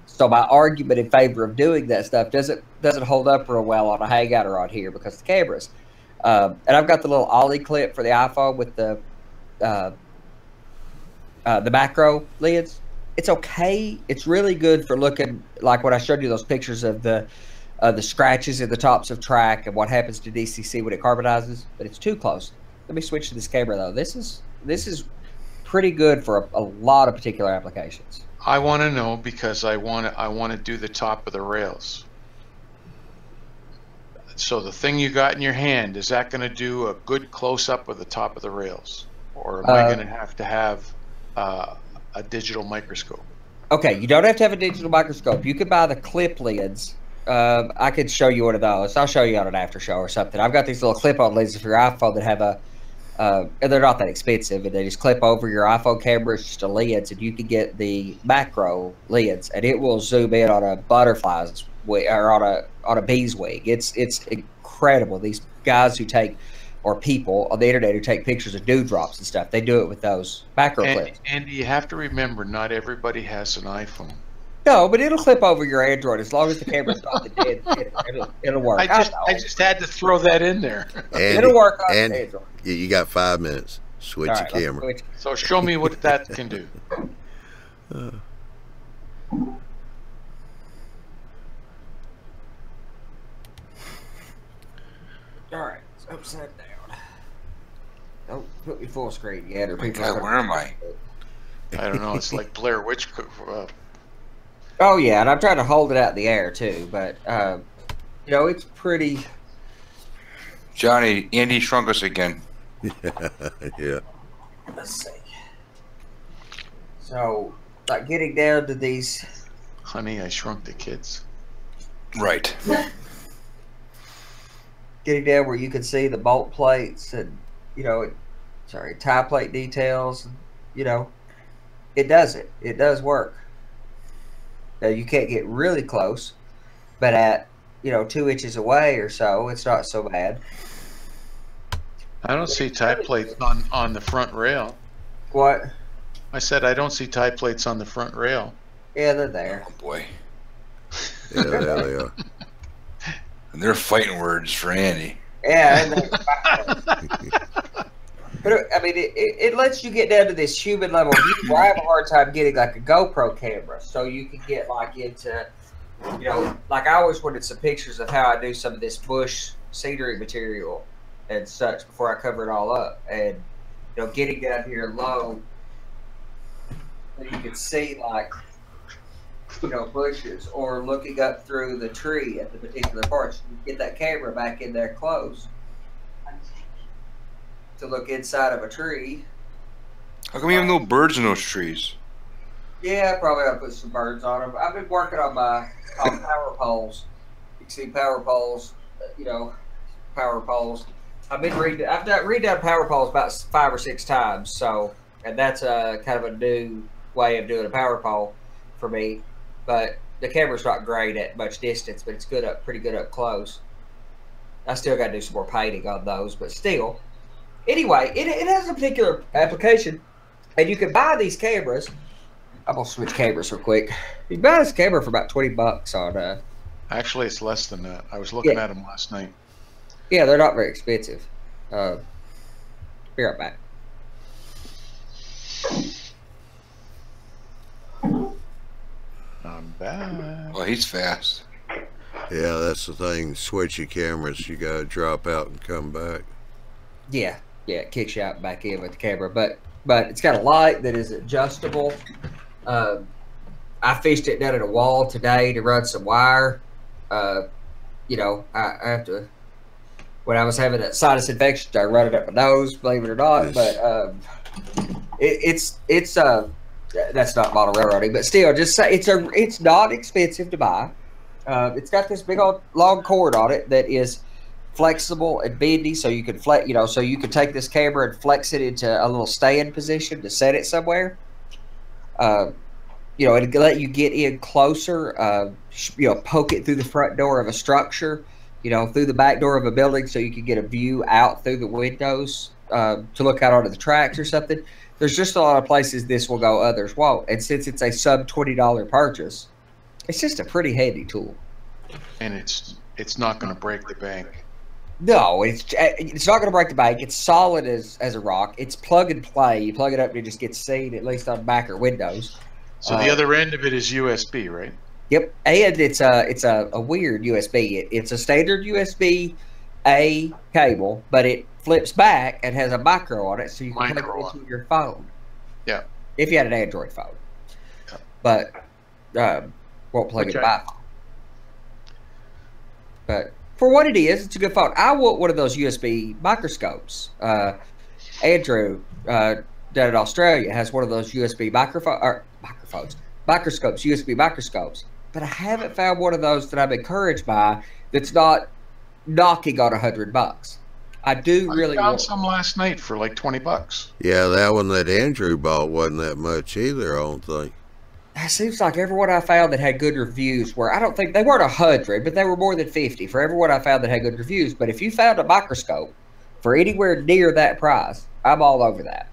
So my argument in favor of doing that stuff doesn't hold up real well on a Hangout or on here because of the cameras. And I've got the little Ollie clip for the iPhone with the macro lids. It's okay. It's really good for looking like when I showed you those pictures of the scratches at the tops of track and what happens to DCC when it carbonizes. But it's too close. Let me switch to this camera though. This is pretty good for a lot of particular applications. I want to know because I want to do the top of the rails. So the thing you got in your hand, is that going to do a good close-up of the top of the rails? Or am I going to have a digital microscope? Okay, you don't have to have a digital microscope. You could buy the clip lids. I could show you one of those. I'll show you on an after show or something. I've got these little clip-on lids for your iPhone that have and they're not that expensive, and they just clip over your iPhone camera. It's just a lids, and you can get the macro lids, and it will zoom in on a butterfly's wing or on a bee's wing. It's incredible. These guys who take, or people on the internet who take pictures of dewdrops and stuff, they do it with those macro clips. And you have to remember, not everybody has an iPhone. No, but it'll clip over your Android as long as the camera's not the dead. It'll work. I just had to throw that in there. It'll work on Android. You got 5 minutes. Switch the camera. So show me what that can do. upside down. Don't put me full screen yet, or people. God, where am I? I don't know. It's like Blair Witch. Oh yeah, and I'm trying to hold it out in the air too, but you know, it's pretty. Johnny, Andy shrunk us again. Yeah. Let's see. So, like getting down to these. Honey, I Shrunk the Kids. Right. Getting down where you can see the bolt plates and, you know, tie plate details. You know, it does it. It does work. Now, you can't get really close, but at, you know, 2 inches away or so, it's not so bad. I don't see tie plates on the front rail. What? I said I don't see tie plates on the front rail. Yeah, they're there. Oh boy. Yeah, there they are. And they're fighting words for Andy. Yeah. But I mean, it lets you get down to this human level. I have a hard time getting like a GoPro camera, so you can get like into, you know, like I always wanted some pictures of how I do some of this bush scenery material and such before I cover it all up. And, you know, getting down here low, you can see like, you know, bushes, or looking up through the tree at the particular parts. You get that camera back in there close to look inside of a tree. How come you have no birds in those trees? Yeah, probably I'll put some birds on them. I've been working on power poles. You can see power poles, you know, power poles. I've redone power poles about 5 or 6 times. So, and that's kind of a new way of doing a power pole for me. But the camera's not great at much distance, but it's pretty good up close. I still got to do some more painting on those, but still. Anyway, it has a particular application, and you can buy these cameras. I'm gonna switch cameras real quick. You can buy this camera for about $20 on. Actually, it's less than that. I was looking at them last night. Yeah, they're not very expensive. Be right back. I'm back. Well, he's fast. Yeah, that's the thing. Switch your cameras. You got to drop out and come back. Yeah, it kicks you out and back in with the camera, but it's got a light that is adjustable. I fished it down at a wall today to run some wire. You know, I have to. When I was having a sinus infection, I run it up my nose, believe it or not. But it's that's not model railroading, but still, just say it's not expensive to buy. It's got this big old long cord on it that is flexible and bendy, so you can so you can take this camera and flex it into a little stand position to set it somewhere. You know, it'll let you get in closer. You know, poke it through the front door of a structure. You know, through the back door of a building, so you can get a view out through the windows to look out onto the tracks or something. There's just a lot of places this will go, others won't. And since it's a sub $20 purchase, it's just a pretty handy tool. And it's not going to break the bank. No, it's not going to break the bank. It's solid as a rock. It's plug and play. You plug it up and it just gets seen, at least on back or windows. So the other end of it is USB, right? Yep, and it's a weird USB. It's a standard USB-A cable, but it flips back and has a micro on it, so you can plug it into your phone. Yeah. If you had an Android phone. Yeah. But won't plug it by phone. But for what it is, it's a good phone. I want one of those USB microscopes. Andrew down in Australia has one of those USB microscopes, USB microscopes. But I haven't found one of those that I'm encouraged by that's not knocking on $100. I found some last night for like $20. Yeah, that one that Andrew bought wasn't that much either, I don't think. It seems like everyone I found that had good reviews were, I don't think, they weren't 100, but they were more than 50 for everyone I found that had good reviews. But if you found a microscope for anywhere near that price, I'm all over that.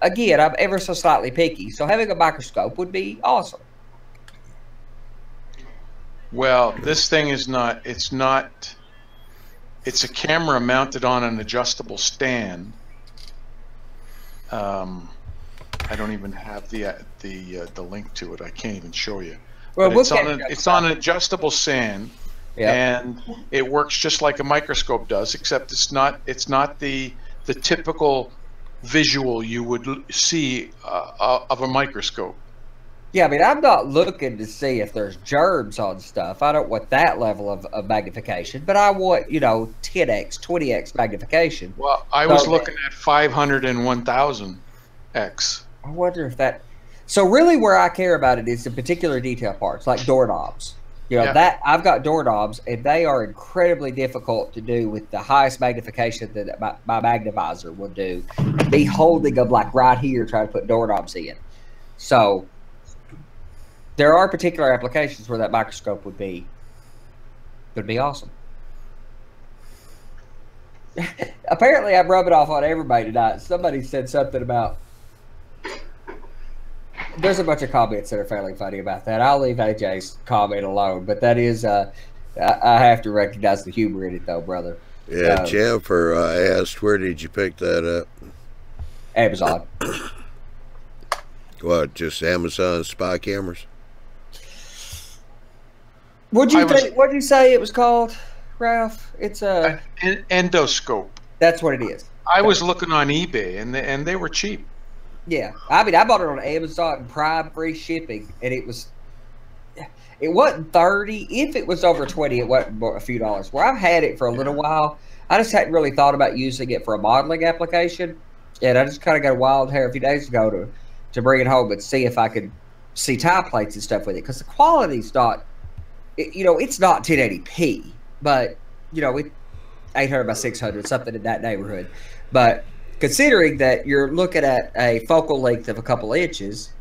Again, I'm ever so slightly picky, so having a microscope would be awesome. Well, this thing is not, it's a camera mounted on an adjustable stand. I don't even have the link to it. I can't even show you. Well, it's on an adjustable stand and it works just like a microscope does, except it's not the typical visual you would see of a microscope. Yeah, I mean, I'm not looking to see if there's germs on stuff. I don't want that level of magnification, but I want, 10x, 20x magnification. Well, I was looking at 500 and 1000x. I wonder if that... So really where I care about it is the particular detail parts, like doorknobs. That I've got doorknobs, and they are incredibly difficult to do with the highest magnification that my magnifier will do. Be holding them like right here, trying to put doorknobs in. So... there are particular applications where that microscope would be awesome. Apparently, I'm rubbing off on everybody tonight. Somebody said something about... There's a bunch of comments that are fairly funny about that. I'll leave AJ's comment alone, but that is... I have to recognize the humor in it, though, brother. Yeah, Jennifer asked, where did you pick that up? Amazon. What, just Amazon spy cameras? What'd you say it was called, Ralph? It's an endoscope. That's what it is. I was looking on eBay, and they were cheap. Yeah, I mean, I bought it on Amazon Prime, free shipping, and it wasn't 30. If it was over 20, it wasn't a few dollars. Where I've had it for a little while, I just hadn't really thought about using it for a modeling application, and I just kind of got a wild hair a few days ago to bring it home and see if I could see tie plates and stuff with it, because the quality's not, it's not 1080p, but it's 800 by 600, something in that neighborhood. But considering that you're looking at a focal length of a couple inches,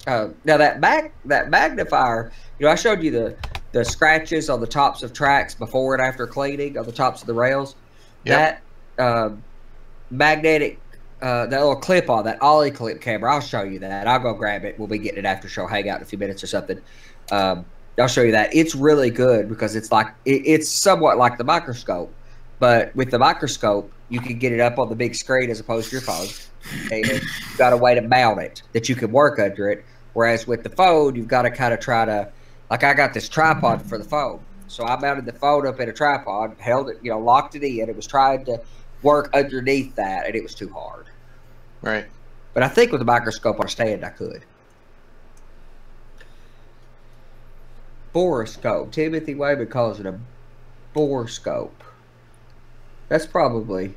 now that magnifier, I showed you the scratches on the tops of tracks before and after cleaning on the tops of the rails. Yep. That magnetic, that little clip on that ollie clip camera, I'll show you that. I'll go grab it. We'll be getting it after show hangout in a few minutes or something. I'll show you that. It's really good because it's like it's somewhat like the microscope, but with the microscope you can get it up on the big screen as opposed to your phone, and you've got a way to mount it that you can work under it. Whereas with the phone, you've got to kind of try to, like, I got this tripod for the phone, so I mounted the phone up in a tripod, held it, locked it in. It was trying to work underneath that, and it was too hard. Right. But I think with the microscope on a stand, I could. Borescope. Timothy Wayman calls it a borescope. That's probably...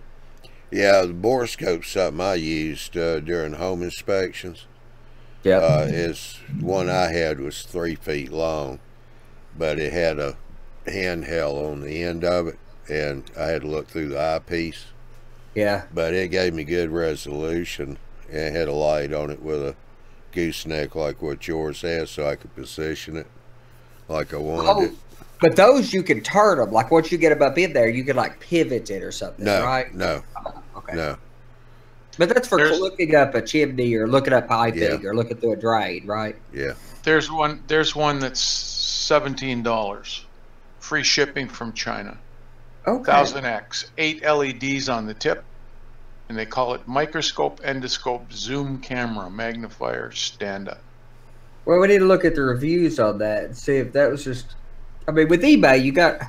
Yeah, the borescope's something I used during home inspections. Yeah. Is one I had was 3 feet long, but it had a handheld on the end of it, and I had to look through the eyepiece. Yeah. But it gave me good resolution, and it had a light on it with a gooseneck like what yours has, so I could position it like I wanted it. But those you can turn them. Like once you get them up in there, you can like pivot it or something, right? No. Okay. No. But that's for looking up a chimney or looking up piping or looking through a drain, right? Yeah. There's one that's $17. Free shipping from China. Okay. 1000X. 8 LEDs on the tip. And they call it microscope, endoscope, zoom camera, magnifier, stand-up. Well, we need to look at the reviews on that and see if that was just... I mean, with eBay,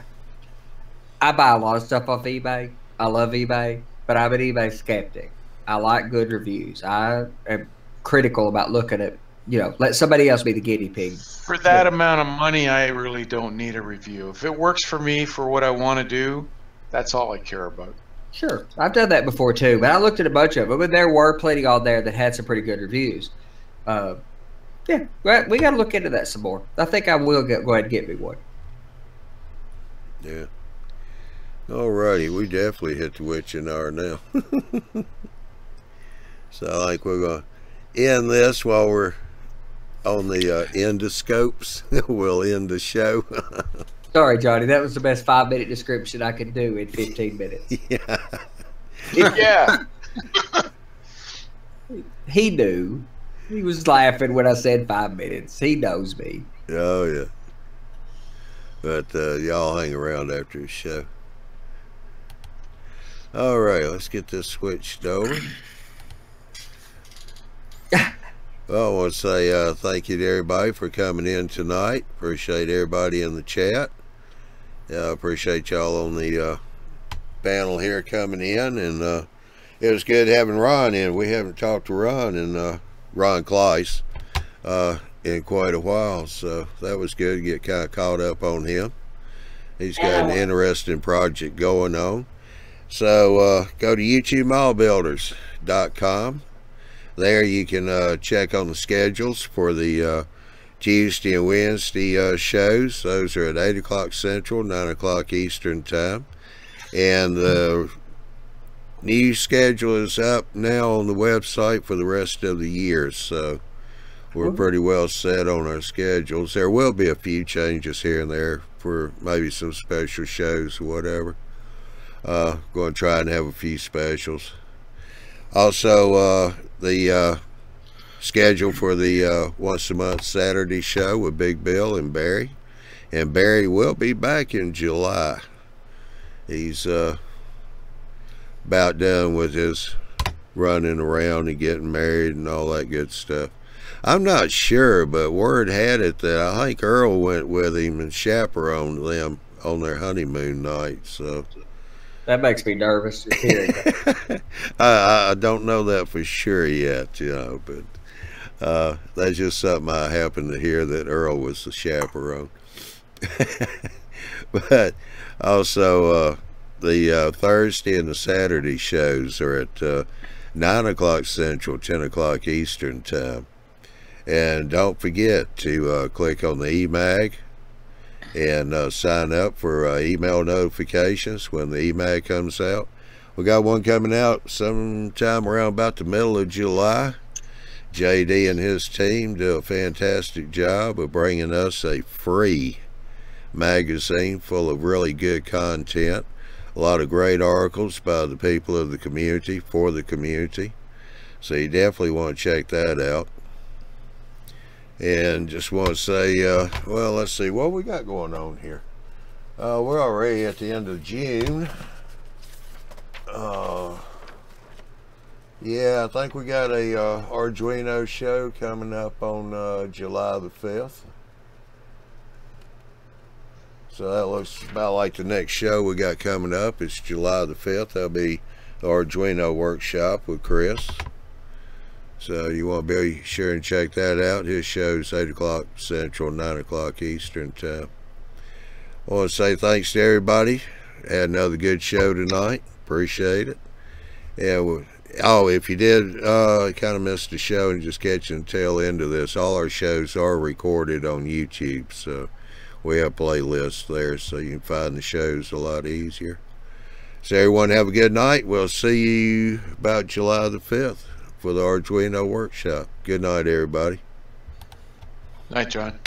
I buy a lot of stuff off eBay. I love eBay, but I'm an eBay skeptic. I like good reviews. I am critical about looking at, let somebody else be the guinea pig. For that amount of money, I really don't need a review. If it works for me for what I want to do, that's all I care about. Sure. I've done that before too, but I looked at a bunch of them, and there were plenty on there that had some pretty good reviews. Yeah, we got to look into that some more. I think I will go ahead and get me one. Yeah. Alrighty, we definitely hit the witching hour now. So I think we're going to end this while we're on the endoscopes. We'll end the show. Sorry, Johnny, that was the best 5-minute description I could do in 15 minutes. Yeah. Yeah. He knew. He was laughing when I said 5 minutes. He knows me. Oh, yeah. But y'all hang around after the show. All right, let's get this switched over. Well, I want to say thank you to everybody for coming in tonight. Appreciate everybody in the chat. I appreciate y'all on the panel here coming in, and it was good having Ron in. We haven't talked to Ron and Ron Kleiss in quite a while, so that was good to get kind of caught up on him. He's got an interesting project going on. So go to YouTubeModelBuilders.com. There you can check on the schedules for the Tuesday and Wednesday shows. Those are at 8 o'clock Central, 9 o'clock Eastern Time. And the new schedule is up now on the website for the rest of the year. So we're pretty well set on our schedules. There will be a few changes here and there for maybe some special shows or whatever. Going to try and have a few specials. Also, the schedule for the once a month Saturday show with Big Bill and Barry. And Barry will be back in July. He's about done with his running around and getting married and all that good stuff. I'm not sure, but word had it that I think Earl went with him and chaperoned them on their honeymoon night. So that makes me nervous to hear it. I don't know that for sure yet, you know, but that's just something I happened to hear, that Earl was the chaperone. But also the Thursday and the Saturday shows are at 9 o'clock Central, 10 o'clock Eastern Time. And don't forget to click on the eMag and sign up for email notifications when the eMag comes out. We got one coming out sometime around about the middle of July. JD and his team do a fantastic job of bringing us a free magazine full of really good content. A lot of great articles by the people of the community, for the community. So you definitely want to check that out. And just want to say, well, let's see what we got going on here. We're already at the end of June. Yeah, I think we got a Arduino show coming up on July the 5th. So that looks about like the next show we got coming up. It's July the 5th. That'll be the Arduino workshop with Chris. So you want to be sure and check that out. His show's 8 o'clock Central, 9 o'clock Eastern Time. I want to say thanks to everybody. Had another good show tonight. Appreciate it. Yeah. Oh, if you did kind of miss the show and just catching the tail end of this, all our shows are recorded on YouTube. So we have playlists there, so you can find the shows a lot easier. So everyone have a good night. We'll see you about July the 5th. For the Arduino workshop. Good night, everybody. Night, John.